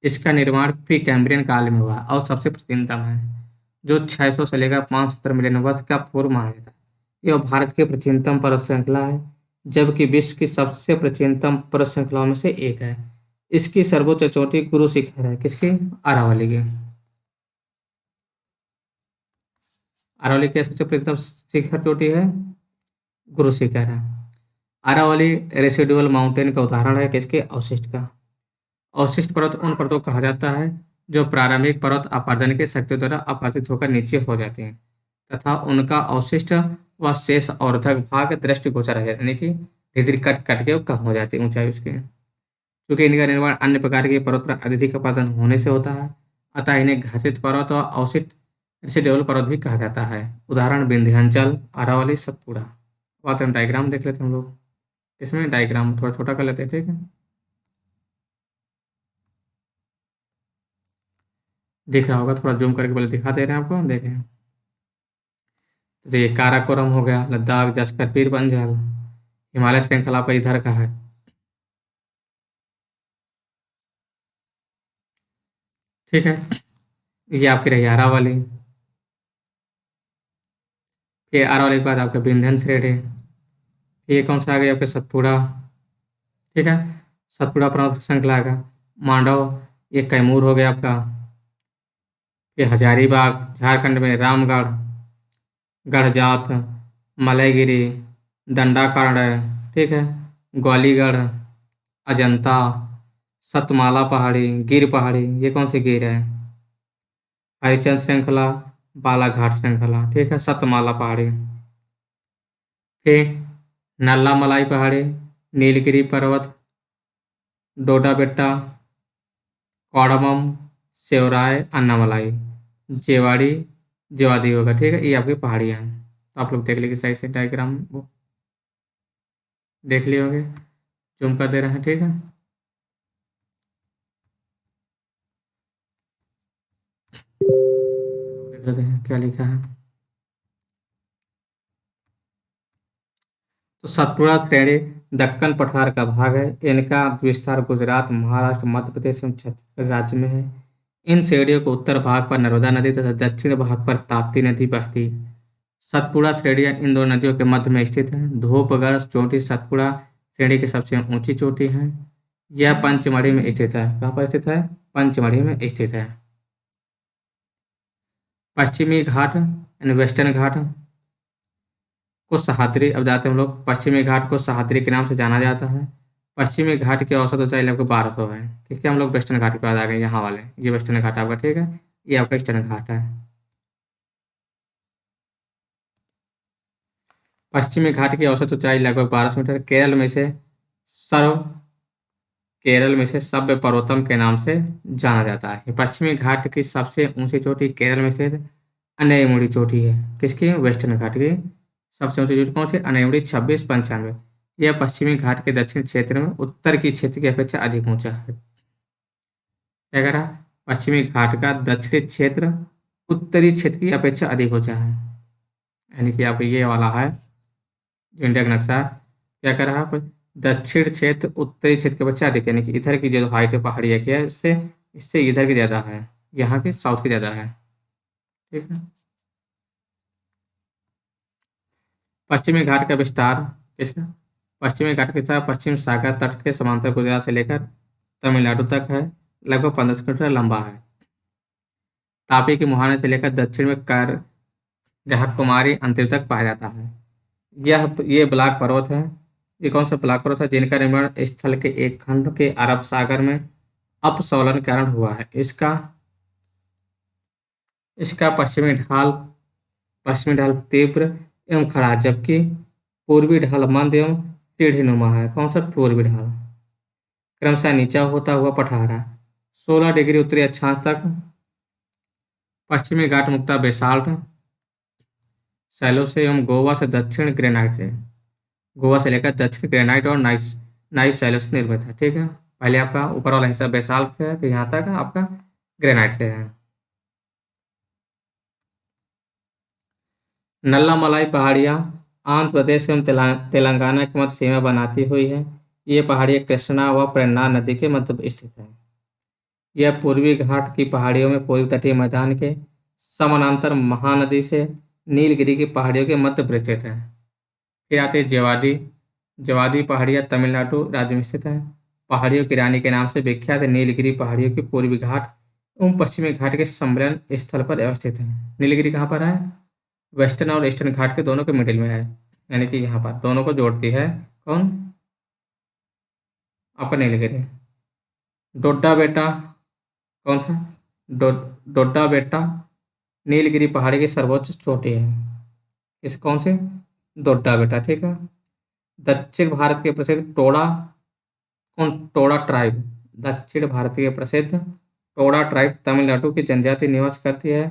इसका निर्माण प्री कैम्ब्रियन काल में हुआ और सबसे प्राचीनतम है, जो 600 से लेकर 570 मिलियन वर्ष का पूर्व माना जाता है। यह भारत की प्राचीनतम पर्वत श्रृंखला है, जबकि विश्व की सबसे प्राचीनतम पर्वत श्रृंखलाओं में से एक है। इसकी सर्वोच्च चोटी गुरु शिखर है। किसकी? अरावली की। अरावली की सबसे प्राचीनतम शिखर चोटी है गुरु शिखर है। अरावली रेसिडुअल माउंटेन का उदाहरण है। किसके? अवशिष्ट का। अवशिष्ट पर्वत उन पर्वतों को कहा जाता है जो प्रारंभिक पर्वत अपरदन की शक्ति द्वारा अपवर्तित होकर नीचे हो जाते हैं तथा उनका अवशिष्ट व शेष अवरोधक भाग दृष्टिगोचर रह जाते हैं, यानी कि धीरे धीरे कट कट के कम हो जाती है ऊंचाई उसकी। क्योंकि इनका निर्माण अन्य प्रकार के पर्वत पर अत्यधिक अपरदन होने से होता है, अतः इन्हें घर्षित पर्वत व अवशिष्ट रेसिडुअल पर्वत भी कहा जाता है। उदाहरण विंध्याचल, अरावली, सतपुड़ा। बात हम डायग्राम देख लेते हैं हम लोग। इसमें डायग्राम थोड़ा छोटा कर लेते हैं, ठीक है। दिख रहा होगा, थोड़ा जूम करके बोले दिखा दे रहे हैं आपको, देखें। तो ये काराकोरम हो गया, लद्दाख, जस्कर पीर पंजल, हिमालय श्रृंखला पर इधर का है। ठीक है, ये आपकी रही अरावली। फिर अरावली के बाद आपका विंध्यन श्रेणी। ये कौन सा आ गया? आपका सतपुड़ा। ठीक है, सतपुड़ा पर्वत श्रृंखला का। मांडव, ये कैमूर हो गया आपका। ये हजारीबाग झारखंड में, रामगढ़, गढ़जात, मलयगिरी, दंडाकर्ण, ठीक है, ग्वालीगढ़, अजंता, सतमाला पहाड़ी, गिर पहाड़ी, ये कौन सी गिर है? हरिचंद श्रृंखला, बालाघाट श्रृंखला, ठीक है, सतमाला पहाड़ी। फिर नल्ला मलाई पहाड़ी, नीलगिरी पर्वत, डोडा बेट्टा, कौड़मम, सेवराय, अन्नामलाई, जेवाड़ी, जेवादी होगा। ठीक है, ये आपकी पहाड़ियाँ हैं। तो आप लोग देख लीजिए सही से डायग्राम, वो देख लिए होंगे, जूम कर दे रहे हैं, ठीक है। देख लेते हैं क्या लिखा है। तो सतपुड़ा श्रेणी दक्कन पठार का भाग है। इनका विस्तार गुजरात, महाराष्ट्र, मध्य प्रदेश एवं छत्तीसगढ़ राज्य में है। इन श्रेणियों को उत्तर भाग पर नर्मदा नदी तथा दक्षिण भाग पर ताप्ती नदी बहती है। सतपुड़ा श्रेणियाँ इन दो नदियों के मध्य में स्थित है। धूपगढ़ चोटी सतपुड़ा श्रेणी की सबसे ऊंची चोटी है। यह पंचमढ़ी में स्थित है। कहाँ पर स्थित है? पंचमढ़ी में स्थित है। पश्चिमी घाट यानी वेस्टर्न घाट को सह्याद्री, अब जाते हैं हम लोग। पश्चिमी घाट को सह्याद्री के नाम से जाना जाता है। पश्चिमी घाट की औसत ऊंचाई लगभग 1200 है। ठीक है, हम लोग वेस्टर्न घाट के बाद आ गए, यहाँ वाले, ये वेस्टर्न घाट आपका, ठीक है, ये आपका ईस्टर्न घाट है। पश्चिमी घाट की औसत ऊंचाई लगभग 1200 मीटर। केरल में से सभ्य पर्वतम के नाम से जाना जाता है। पश्चिमी घाट की सबसे ऊंची चोटी केरल में स्थित अनैमुड़ी चोटी है। किसकी? वेस्टर्न घाट की सबसे ऊंची चोटी कौन सी? अनैमुड़ी 2695। यह पश्चिमी घाट के दक्षिण क्षेत्र में उत्तर की क्षेत्र की अपेक्षा अधिक ऊंचा है। क्या कह रहा? पश्चिमी घाट का दक्षिणी क्षेत्र उत्तरी क्षेत्र की अपेक्षा अधिक ऊंचा है। यानी कि आपको ये वाला है जो इंडिया का नक्शा, क्या कर रहा है? दक्षिण क्षेत्र उत्तरी क्षेत्र के अपेक्षा अधिक, यानी कि इधर की जो हाइट है पहाड़िया की है, इससे इससे इधर की ज़्यादा है, यहाँ की साउथ की ज़्यादा है। ठीक है, पश्चिमी घाट का विस्तार किसका? पश्चिमी घाट का विस्तार पश्चिम सागर तट के समांतर गुजरात से लेकर तमिलनाडु तक है। लगभग 15 किलोमीटर लंबा है। तापी के मुहाने से लेकर दक्षिण में कर कन्याकुमारी अंतर तक पाया जाता है। ये ब्लॉक पर्वत है। ये कौन सा ब्लॉक पर्वत है? जिनका निर्माण स्थल के एक खंड के अरब सागर में अपसौलन के कारण हुआ है। इसका इसका पश्चिमी ढाल तीव्र एवं खड़ा, जबकि पूर्वी ढाल मंद एवं सीढ़ीनुमा है। कौन सा? पूर्वी ढाल क्रमशः नीचा होता हुआ पठार है। 16 डिग्री उत्तरी अक्षांश तक पश्चिमी घाट मुख्यतः बेसाल्ट शैलों से एवं गोवा से दक्षिण ग्रेनाइट से, गोवा से लेकर दक्षिण ग्रेनाइट और नाइस नाइस शैलों से निर्मित है। ठीक है, पहले आपका ऊपर वाला हिस्सा बेसाल्ट से है, फिर यहाँ तक आपका ग्रेनाइट से है। नल्लामलाई पहाड़ियाँ आंध्र प्रदेश एवं तेलंगाना की मध्य सीमा बनाती हुई है। ये पहाड़ियाँ कृष्णा व पेन्नार नदी के मध्य स्थित है। यह पूर्वी घाट की पहाड़ियों में पूर्वी तटीय मैदान के समानांतर महानदी से नीलगिरी की पहाड़ियों के मध्य स्थित है। फिर आते हैं जेवादी। जेवादी पहाड़ियाँ तमिलनाडु राज्य में स्थित है। पहाड़ियों की रानी के नाम से विख्यात नीलगिरी पहाड़ियों की पूर्वी घाट एवं पश्चिमी घाट के सम्मेलन स्थल पर अवस्थित है। नीलगिरी कहाँ पर है? वेस्टर्न और ईस्टर्न घाट के दोनों के मिडिल में है, यानी कि यहाँ पर दोनों को जोड़ती है। कौन? आपका नीलगिरी। डोडा बेटा कौन सा? डो डोडा बेटा नीलगिरी पहाड़ी की सर्वोच्च चोटी है। इस कौन से? डोडा बेटा। ठीक है। दक्षिण भारत के प्रसिद्ध टोडा कौन? टोडा ट्राइब। दक्षिण भारतीय प्रसिद्ध टोडा ट्राइब तमिलनाडु की जनजाति निवास करती है।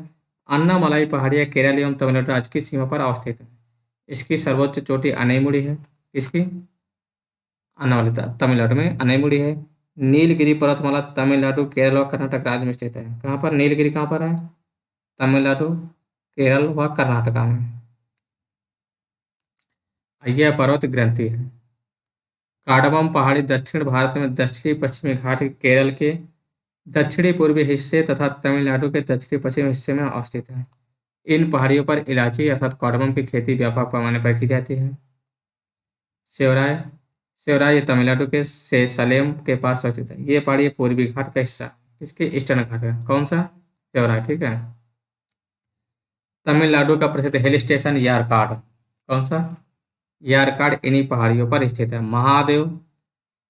अन्नामलाई पहाड़ियाँ केरल एवं तमिलनाडु राज्य की सीमा पर अवस्थित है। इसकी सर्वोच्च चोटी अनईमुड़ी है। इसकी तमिलनाडु में अनईमुड़ी है। नीलगिरी पर्वतमाला तमिलनाडु केरल और कर्नाटक राज्य में स्थित है। कहाँ पर नीलगिरी कहाँ पर है? तमिलनाडु, केरल व कर्नाटका में। यह पर्वत ग्रंथि है। काडमम पहाड़ी दक्षिण भारत में दक्षिणी पश्चिमी घाट केरल के दक्षिणी पूर्वी हिस्से तथा तमिलनाडु के दक्षिणी पश्चिमी हिस्से में अवस्थित है। इन पहाड़ियों पर इलायची अर्थात कार्डमम की खेती व्यापक पैमाने पर की जाती है। सेवराय सेवराय ये तमिलनाडु के सलेम के पास अवस्थित है। ये पहाड़ी पूर्वी घाट का हिस्सा है। इसके ईस्टर्न घाट है। कौन सा? सेवराय। ठीक है। तमिलनाडु का प्रसिद्ध हिल स्टेशन यारकाड। कौन सा? यारकाड इन्हीं पहाड़ियों पर स्थित है। महादेव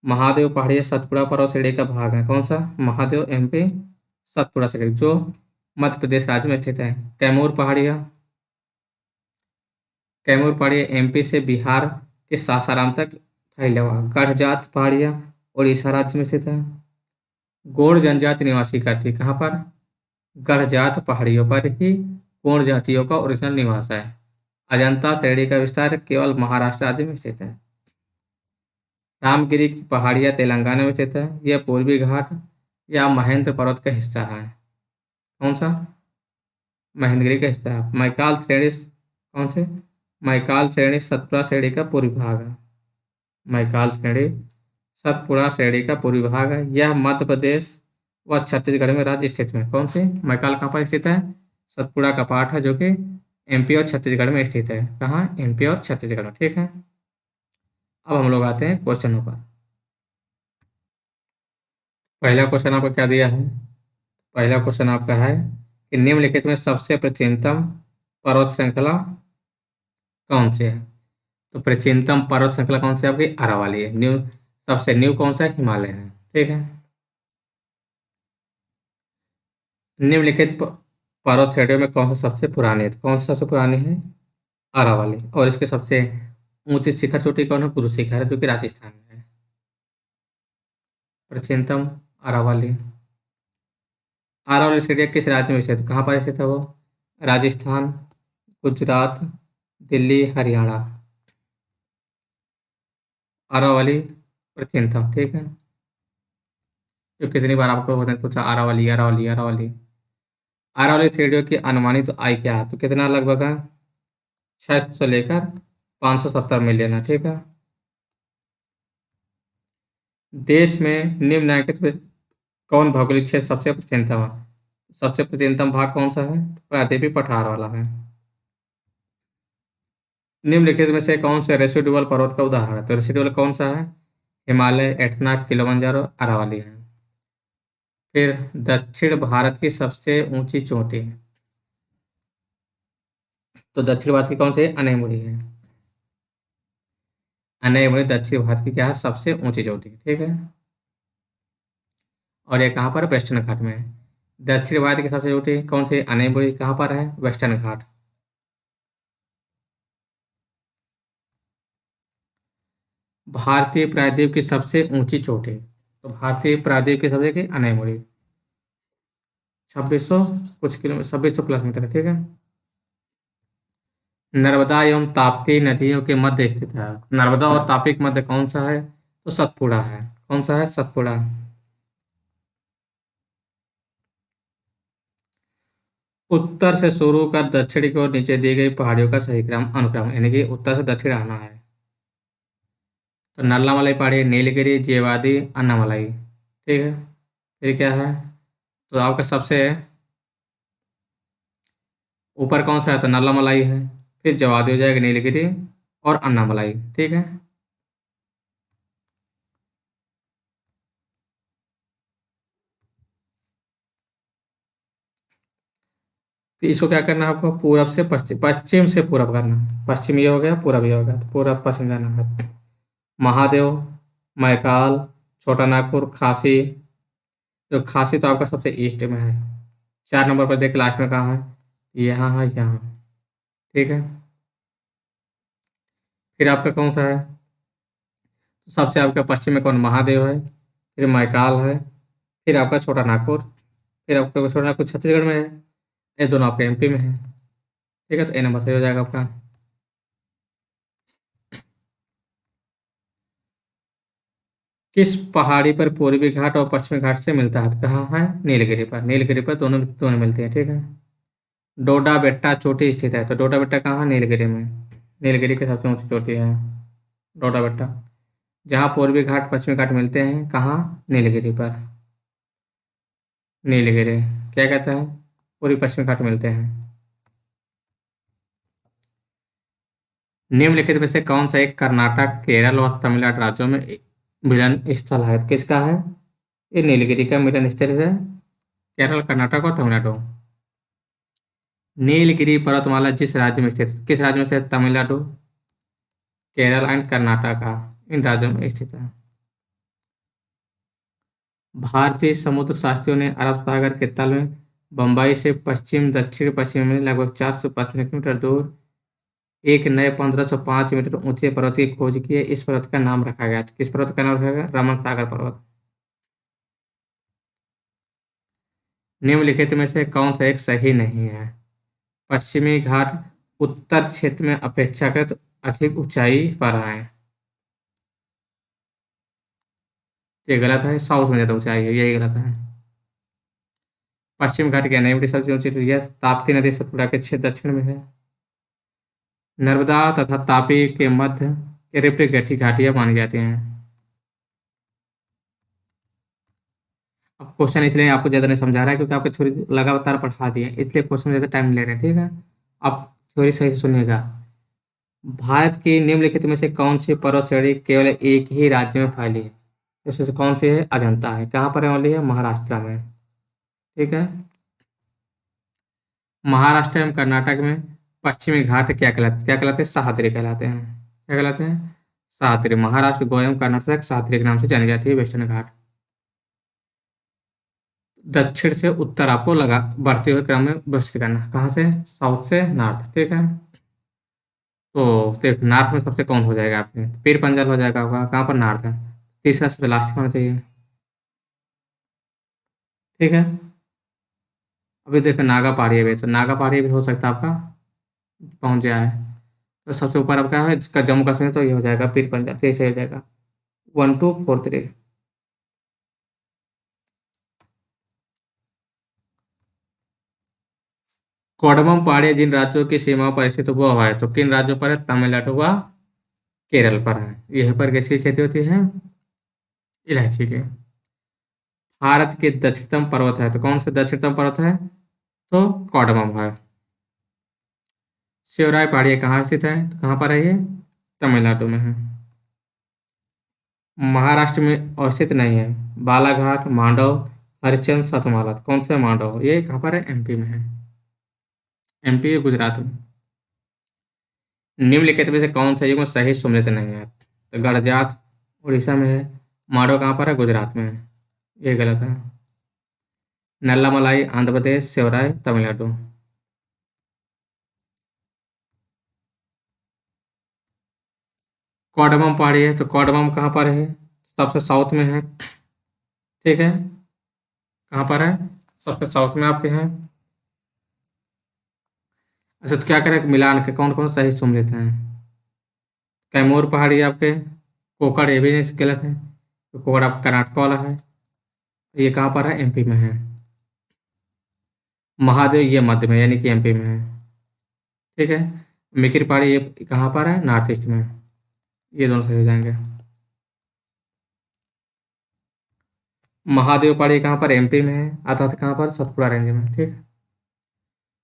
महादेव पहाड़ी सतपुड़ा पर्वत श्रेणी का भाग है। कौन सा? महादेव एमपी सतपुड़ा श्रेणी जो मध्य प्रदेश राज्य में स्थित है। कैमूर पहाड़ियाँ एमपी से बिहार के सासाराम तक फैला हुआ। गढ़जात पहाड़ियाँ उड़ीसा राज्य में स्थित है। गोंड जनजाति निवासी करती है। कहाँ पर? गढ़जात पहाड़ियों पर ही गोंड जातियों का ओरिजिनल निवास है। अजंता श्रेणी का विस्तार केवल महाराष्ट्र राज्य में स्थित है। रामगिरी की पहाड़ियाँ तेलंगाना में स्थित है। यह पूर्वी घाट या महेंद्र पर्वत का हिस्सा है। कौन सा? महेंद्रगिरी का हिस्सा है। मैकाल श्रेणी कौन से? मैकाल श्रेणी सतपुड़ा श्रेणी का पूर्वी भाग है। मैकाल श्रेणी सतपुड़ा श्रेणी का पूर्वी भाग है। यह मध्य प्रदेश व छत्तीसगढ़ में राज्य स्थित है। कौन से? मैकाल कहाँ पर स्थित है? सतपुड़ा का पार्ट है जो कि एमपी और छत्तीसगढ़ में स्थित है। कहाँ? एमपी और छत्तीसगढ़ में। ठीक है। अब हम लोग आते हैं क्वेश्चनों पर। पहला क्वेश्चन आपका क्या दिया है? पहला क्वेश्चन आपका है कि निम्नलिखित में सबसे प्राचीनतम पर्वत श्रृंखला कौन सी है? तो प्राचीनतम पर्वत श्रृंखला कौन सी है आपकी? अरावली है। सबसे न्यू कौन सा है? हिमालय है। ठीक है। निम्नलिखित पर्वत श्रेणियों में कौन सा सबसे पुरानी है? तो कौन सा सबसे पुरानी है? अरावली। और इसके सबसे ऊंची शिखर चोटी कौन है? गुरु शिखर है जो कि राजस्थान में है। प्राचीनतम अरावली। अरावली श्रेणी किस राज्य में स्थित? कहाँ पर स्थित है वो? राजस्थान, गुजरात, दिल्ली, हरियाणा। अरावली प्राचीनतम। ठीक है। तो कितनी बार आपको होने पूछा अरावली अरावली अरावली। अरावली श्रेणियों की अनुमानित आय क्या है? तो कितना लगभग है? 600 से लेकर 570 मिलियन है। ठीक है। देश में निम्नलिखित में कौन भौगोलिक क्षेत्र सबसे प्राचीनतम है? सबसे प्राचीनतम भाग कौन सा है? प्रायद्वीपीय पठार वाला है। निम्नलिखित में से कौन से रेसिडुअल पर्वत का उदाहरण है? तो रेसिडुअल कौन सा है? हिमालय, एटना, किलिमंजारो, अरावली है। फिर दक्षिण भारत की सबसे ऊंची चोटी है। तो दक्षिण भारत की कौन सी है? अनईमुड़ी है। अनईमुड़ी दक्षिण भारत की क्या है? सबसे ऊंची चोटी। ठीक है। और ये कहाँ पर है? वेस्टर्न घाट में है। दक्षिण भारत की सबसे ऊंची कौन सी? अनईमुड़ी कहाँ पर है? वेस्टर्न घाट। भारतीय प्रायद्वीप की सबसे ऊंची चोटी। तो भारतीय प्रायद्वीप की सबसे की अनईमुड़ी। 2600 कुछ किलोमीटर, 2600 प्लस मीटर है, ठीक है। नर्मदा एवं ताप्ती नदियों के मध्य स्थित है। नर्मदा और ताप्ती के मध्य कौन सा है? तो सतपुड़ा है। कौन सा है? सतपुड़ा। उत्तर से शुरू कर दक्षिण की ओर नीचे दी गई पहाड़ियों का सही क्रम अनुक्रम, यानी कि उत्तर से दक्षिण आना है। तो नल्लामलाई पहाड़ी, नीलगिरी, जेवादी, अन्नामलाई, ठीक है। फिर क्या है? तो आपका सबसे ऊपर कौन सा है? तो नल्लामलाई है। फिर जेवादी हो जाएगा, नीलगिरी और अन्नामलाई, ठीक है। फिर इसको क्या करना है आपको? पूरब से पश्चिम, पश्चिम से पूरब करना है। पश्चिम ये हो गया, पूरब ये हो गया, तो पूरब पश्चिम जाना है। महादेव, मैकाल, छोटा नागपुर, खासी। तो खासी तो आपका सबसे ईस्ट में है। 4 नंबर पर देख, लास्ट में कहाँ है? यहाँ है, यहाँ, ठीक है। फिर आपका कौन सा है? तो सबसे आपका पश्चिम में कौन? महादेव है। फिर मैकाल है। फिर आपका छोटा नागपुर। फिर आपका छोटा नागपुर छत्तीसगढ़ में है। ये दोनों आपके एमपी में है, ठीक है। तो ए नंबर सही हो जाएगा आपका। किस पहाड़ी पर पूर्वी घाट और पश्चिमी घाट से मिलता है? तो कहाँ है? नीलगिरी पर। नीलगिरी पर दोनों दोनों मिलते हैं, ठीक है। डोडा बेट्टा चोटी स्थित है। तो डोडा बेट्टा कहाँ है? नीलगिरी में। नीलगिरी की सबसे ऊंची चोटी है डोडा बेट्टा। जहाँ पूर्वी घाट पश्चिमी घाट मिलते हैं, कहाँ? नीलगिरी पर। नीलगिरी क्या कहता है? पूर्वी पश्चिमी घाट मिलते हैं। निम्नलिखित में से कौन सा एक कर्नाटक, केरल और तमिलनाडु राज्यों में मिलन स्थल है? किसका है? ये नीलगिरी का मिलन स्थल है। केरल, कर्नाटक और तमिलनाडु। नीलगिरी पर्वतमाला जिस राज्य में स्थित, किस राज्य में स्थित? तमिलनाडु, केरल एंड कर्नाटका, इन राज्यों में स्थित है। भारतीय समुद्र शास्त्रियों ने अरब सागर के तल में बंबई से पश्चिम दक्षिण पश्चिम में लगभग 455 किलोमीटर दूर एक नए 1505 मीटर ऊंचे पर्वत की खोज की है। इस पर्वत का नाम रखा गया। तो किस पर्वत का नाम रखा गया? रमन सागर पर्वत। निम्नलिखित में से कौन सा एक सही नहीं है? पश्चिमी घाट उत्तर क्षेत्र में अपेक्षाकृत अधिक ऊंचाई पर है। ये गलत है। साउथ में ज्यादा ऊंचाई है, यही गलत है। पश्चिम घाट क्या नहीं? सबसे ऊंची तो यह ताप्ती नदी सतपुड़ा के क्षेत्र दक्षिण में है। नर्मदा तथा तापी के मध्य रिफ्ट गठी घाटियां मानी जाती हैं। अब क्वेश्चन इसलिए आपको ज़्यादा नहीं समझा रहा है क्योंकि आपको थ्योरी लगातार पढ़ा दिए हैं, इसलिए क्वेश्चन में ज़्यादा टाइम ले रहे हैं, ठीक है। आप थ्योरी सही से सुनिएगा। भारत की निम्नलिखित में से कौन सी पर्वत श्रेणी केवल एक ही राज्य में फैली है? इसमें से कौन सी है? अजंता है। कहाँ पर वाली है? महाराष्ट्र में, ठीक है। महाराष्ट्र एवं कर्नाटक में पश्चिमी घाट क्या कहलाते हैं? सह्याद्री कहलाते हैं। क्या कहलाते हैं? सह्याद्री। महाराष्ट्र, गोवा एवं कर्नाटक सह्याद्री के नाम से जानी जाती है वेस्टर्न घाट। दक्षिण से उत्तर आपको लगा बढ़ते हुए क्रम में व्यवस्थित करना है। कहाँ से? साउथ से नॉर्थ, ठीक है। तो देख, नॉर्थ में सबसे कौन हो जाएगा आपके? पीर पंजाल हो जाएगा आपका। कहाँ पर नॉर्थ है? तीसरा सबसे लास्ट होना चाहिए, ठीक है। अभी देखो नागा पहाड़ी है, तो नागा पहाड़ी भी हो सकता है आपका पहुंच जाए। तो सबसे ऊपर आपका है जिसका जम्मू कश्मीर, तो ये हो जाएगा पीर पंजाल, तो ये सही हो जाएगा। 1243। कोडमम पहाड़ी जिन राज्यों की सीमा पर स्थित वो है, तो किन राज्यों पर है? तमिलनाडु व केरल पर है। यहीं पर किसकी खेती होती है? इलायची की। भारत के दक्षिणतम पर्वत है, तो कौन से दक्षिणतम पर्वत है? तो कोडमम है। शिवराय पहाड़ी कहाँ स्थित है? तो कहाँ पर है ये? तमिलनाडु में है। महाराष्ट्र में अवस्थित नहीं है। बालाघाट, मांडव, हरिश्चंद्र, सतमाला, तो कौन सा मांडव? ये कहाँ पर है? एमपी में है। एमपी, गुजरात में। निम्नलिखित में से कौन सा युग्म सही सुमेलित नहीं है? तो गडजात उड़ीसा में है। मांडव कहाँ पर है? गुजरात में है। ये गलत है। नल्लामलाई आंध्र प्रदेश, शिवराय तमिलनाडु। कोडमम पहाड़ी है, तो कोडमम कहाँ पर है? सबसे साउथ में है, ठीक है। कहाँ पर है? सबसे साउथ में आपके हैं। अच्छा, तो क्या करें, मिलान के कौन कौन सही चुन लेते हैं। कैमूर पहाड़ी आपके, कोकड़ ये भी नहीं गलत है, तो कोकड़ आपका कर्नाटक वाला है। ये कहाँ पर है, एमपी में है। महादेव ये मध्य में यानी कि एमपी में है। ठीक है। मिकिर पहाड़ी ये कहाँ पर है, नॉर्थ ईस्ट में। ये दोनों सही हो जाएंगे। महादेव पहाड़ी कहाँ पर, एमपी में है, अर्थात कहाँ पर, सतपुड़ा रेंज में। ठीक है।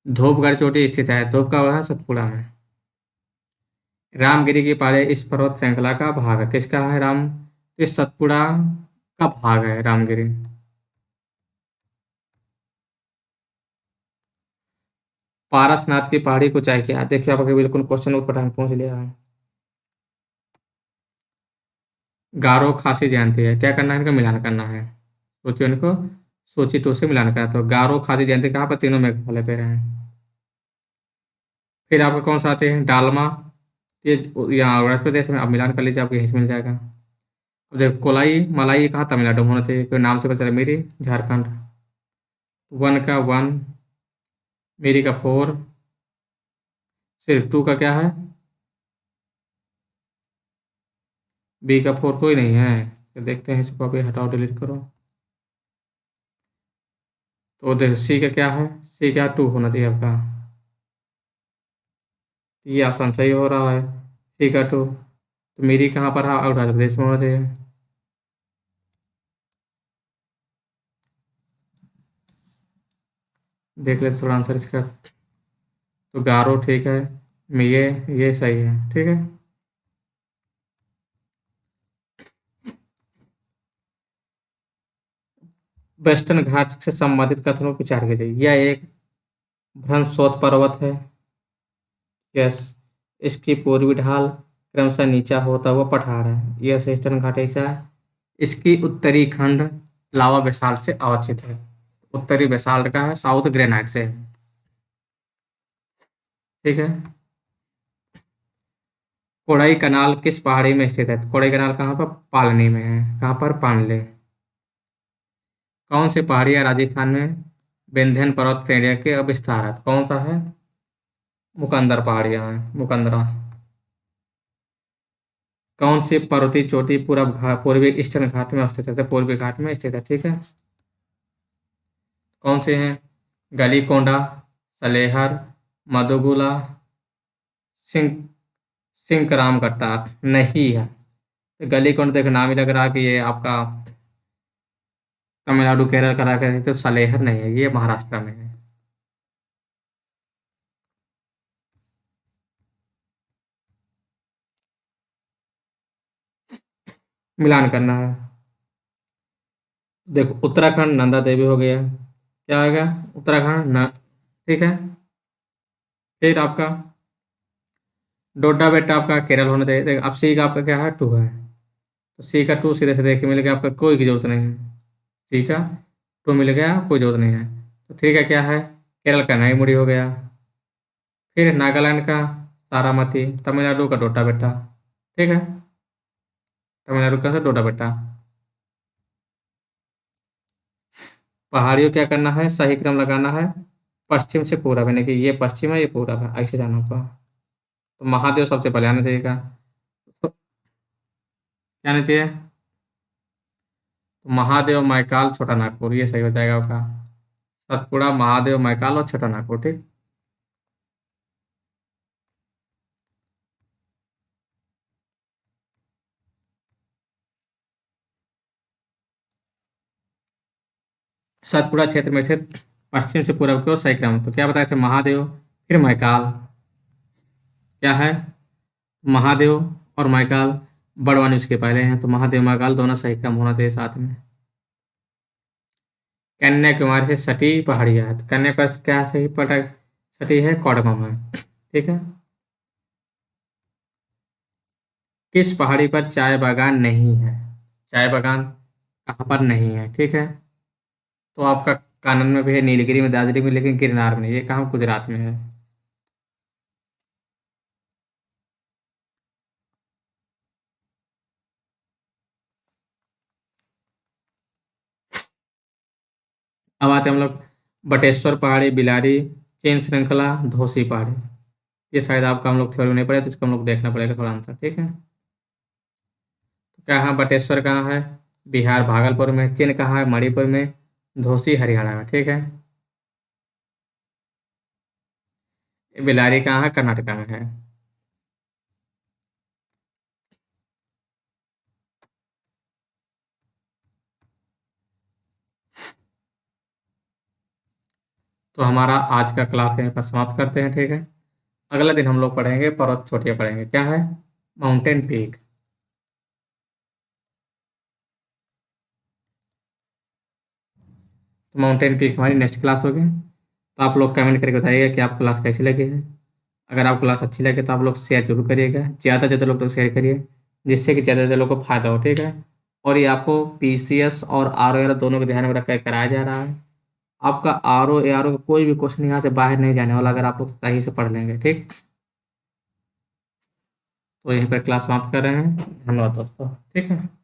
धूपगढ़ चोटी स्थित है, धूप का है सतपुड़ा में। रामगिरी की पहाड़ी इस पर्वत श्रृंखला का भाग है, किसका है, राम, इस सतपुड़ा का भाग है रामगिरी। पारसनाथ की पहाड़ी को ऊंचाई क्या है? देखिए आपके बिल्कुल क्वेश्चन ऊपर टाइम पहुंच लिया है। गारो खासी जयंती है, क्या करना है, इनका मिलान करना है। सोचिए इनको, सोची तो से मिलान करना, तो गारो खासी जयंती कहाँ पर, तीनों मेघालय पे रहे हैं। फिर आपका कौन सा आते हैं, डालमा, ये यहाँ अरुणाचल प्रदेश में, अब मिलान कर लीजिए, आपको यहीं से मिल जाएगा। अब देखो कोलाई मलाई कहाँ, तमिलनाडु में होना चाहिए, कोई नाम से पता चला, मेरी झारखंड। वन का वन, मेरी का फोर, सिर्फ टू का क्या है, बी का फोर कोई नहीं है। तो देखते हैं, इसको अभी हटाओ, डिलीट करो। तो देखो सी का क्या है, सी का टू होना चाहिए आपका। ये ऑप्शन सही हो रहा है, सी का टू। तो मेरी कहाँ पर है, अरुणाचल प्रदेश में होना चाहिए। देख लेते थोड़ा आंसर इसका। तो गारो ठीक है, ये सही है। ठीक है। वेस्टर्न घाट से संबंधित कथनों पर विचार कीजिए। यह एक बृहस्पति पर्वत है। यस। इसकी पूर्वी ढाल क्रमशः नीचा होता हुआ पठार है, यह वेस्टर्न घाट ऐसा है। इसकी उत्तरी खंड लावा बेसाल्ट से अवस्थित है। उत्तरी बेसाल्ट का है, साउथ ग्रेनाइट से है। ठीक है। कोड़ाई कनाल किस पहाड़ी में स्थित है, कोड़ाई कनाल कहाँ पर, पालनी में है, कहाँ पर, पानले। कौन सी पहाड़ी है राजस्थान में विंध्यन पर्वत श्रेणी के विस्तार है, कौन सा है, मुकंदर पहाड़ियाँ हैं, मुकंदरा। कौन सी पर्वतीय चोटी पूर्वी ईस्टर्न घाट में स्थित है, तो पूर्वी घाट में स्थित है। ठीक है। कौन से हैं, गलीकोंडा, सलेहर, मधुगुला, सिंह, सिंकराम कट्टा नहीं है। तो गलीकोंड देखो नाम ही लग रहा है कि ये आपका तमिलनाडु केरल का है, तो सलेहर नहीं है, ये महाराष्ट्र में है। मिलान करना है। देखो उत्तराखंड नंदा देवी हो गया, क्या हो गया, उत्तराखंड न। ठीक है। फिर आपका डोडा बेटा आपका केरल होना चाहिए। देखो अब सी का आपका क्या है, टू है, तो सी का टू सीधे से देखिए मिल गया, आपका कोई की जरूरत नहीं है। सी का टू मिल गया, कोई जरूरत नहीं है। तो थ्री का क्या है, केरल का नई मुड़ी हो गया। फिर नागालैंड का तारामती, तमिलनाडु का डोडा बेटा। ठीक है। तमिलनाडु का डोडा बेटा। पहाड़ियों क्या करना है, सही क्रम लगाना है, पश्चिम से पूरब, यानी कि ये पश्चिम है, ये पूरब है, ऐसे जाना होगा। तो महादेव सबसे पहले आना चाहिए। तो क्या आना चाहिए, तो महादेव मैकाल छोटा नागपुर, ये सही हो जाएगा आपका। सतपुड़ा महादेव मैकाल और छोटा नागपुर। ठीक। सतपुड़ा क्षेत्र में स्थित पश्चिम से पूरब की ओर सही क्रम, तो क्या बताए थे, महादेव, फिर मैकाल, क्या है, महादेव और मैकाल, बड़वानी उसके पहले हैं, तो महादेव मैकाल दोनों सही क्रम होना चाहिए साथ में। कन्याकुमारी से सटी पहाड़ियाँ है, तो कन्याकुमारी से क्या सही पटा सटी है, कोडगम है। ठीक है। किस पहाड़ी पर चाय बागान नहीं है, चाय बागान कहाँ पर नहीं है। ठीक है। तो आपका कानन में भी है, नीलगिरी में, दार्जिलिंग में, लेकिन गिरनार में, ये कहाँ, गुजरात में है। अब आते हैं हम लोग बटेश्वर पहाड़ी, बिलारी, चीन श्रृंखला, धोसी पहाड़ी। ये शायद आपका हम लोग थ्योरी नहीं पढ़े, तो इसको हम लोग देखना पड़ेगा थोड़ा आंसर, ठीक है। तो कहाँ बटेश्वर कहाँ है? बिहार भागलपुर में। चीन कहाँ है? मणिपुर में। धोसी हरियाणा में, ठीक है। बिलारी कहाँ है? कर्नाटका में है। तो हमारा आज का क्लास यहीं पर समाप्त करते हैं, ठीक है। अगला दिन हम लोग पढ़ेंगे पर्वत चोटियाँ पढ़ेंगे, क्या है? Mountain peak. तो माउंटेन पीक हमारी नेक्स्ट क्लास होगी। तो आप लोग कमेंट करके बताइएगा कि आपको क्लास कैसी लगी है। अगर आपको क्लास अच्छी लगे तो आप लोग शेयर जरूर करिएगा, ज़्यादा से ज़्यादा लोग तो शेयर करिए, जिससे कि ज़्यादा से ज़्यादा लोगों को फायदा हो, ठीक है। और ये आपको पीसीएस और आर दोनों को ध्यान में रख कर कराया जा रहा है। आपका आर ओ का कोई भी क्वेश्चन यहाँ से बाहर नहीं जाने वाला, अगर आप लोग सही से पढ़ लेंगे, ठीक। तो यहीं पर क्लास समाप्त कर रहे हैं। धन्यवाद दोस्तों, ठीक है।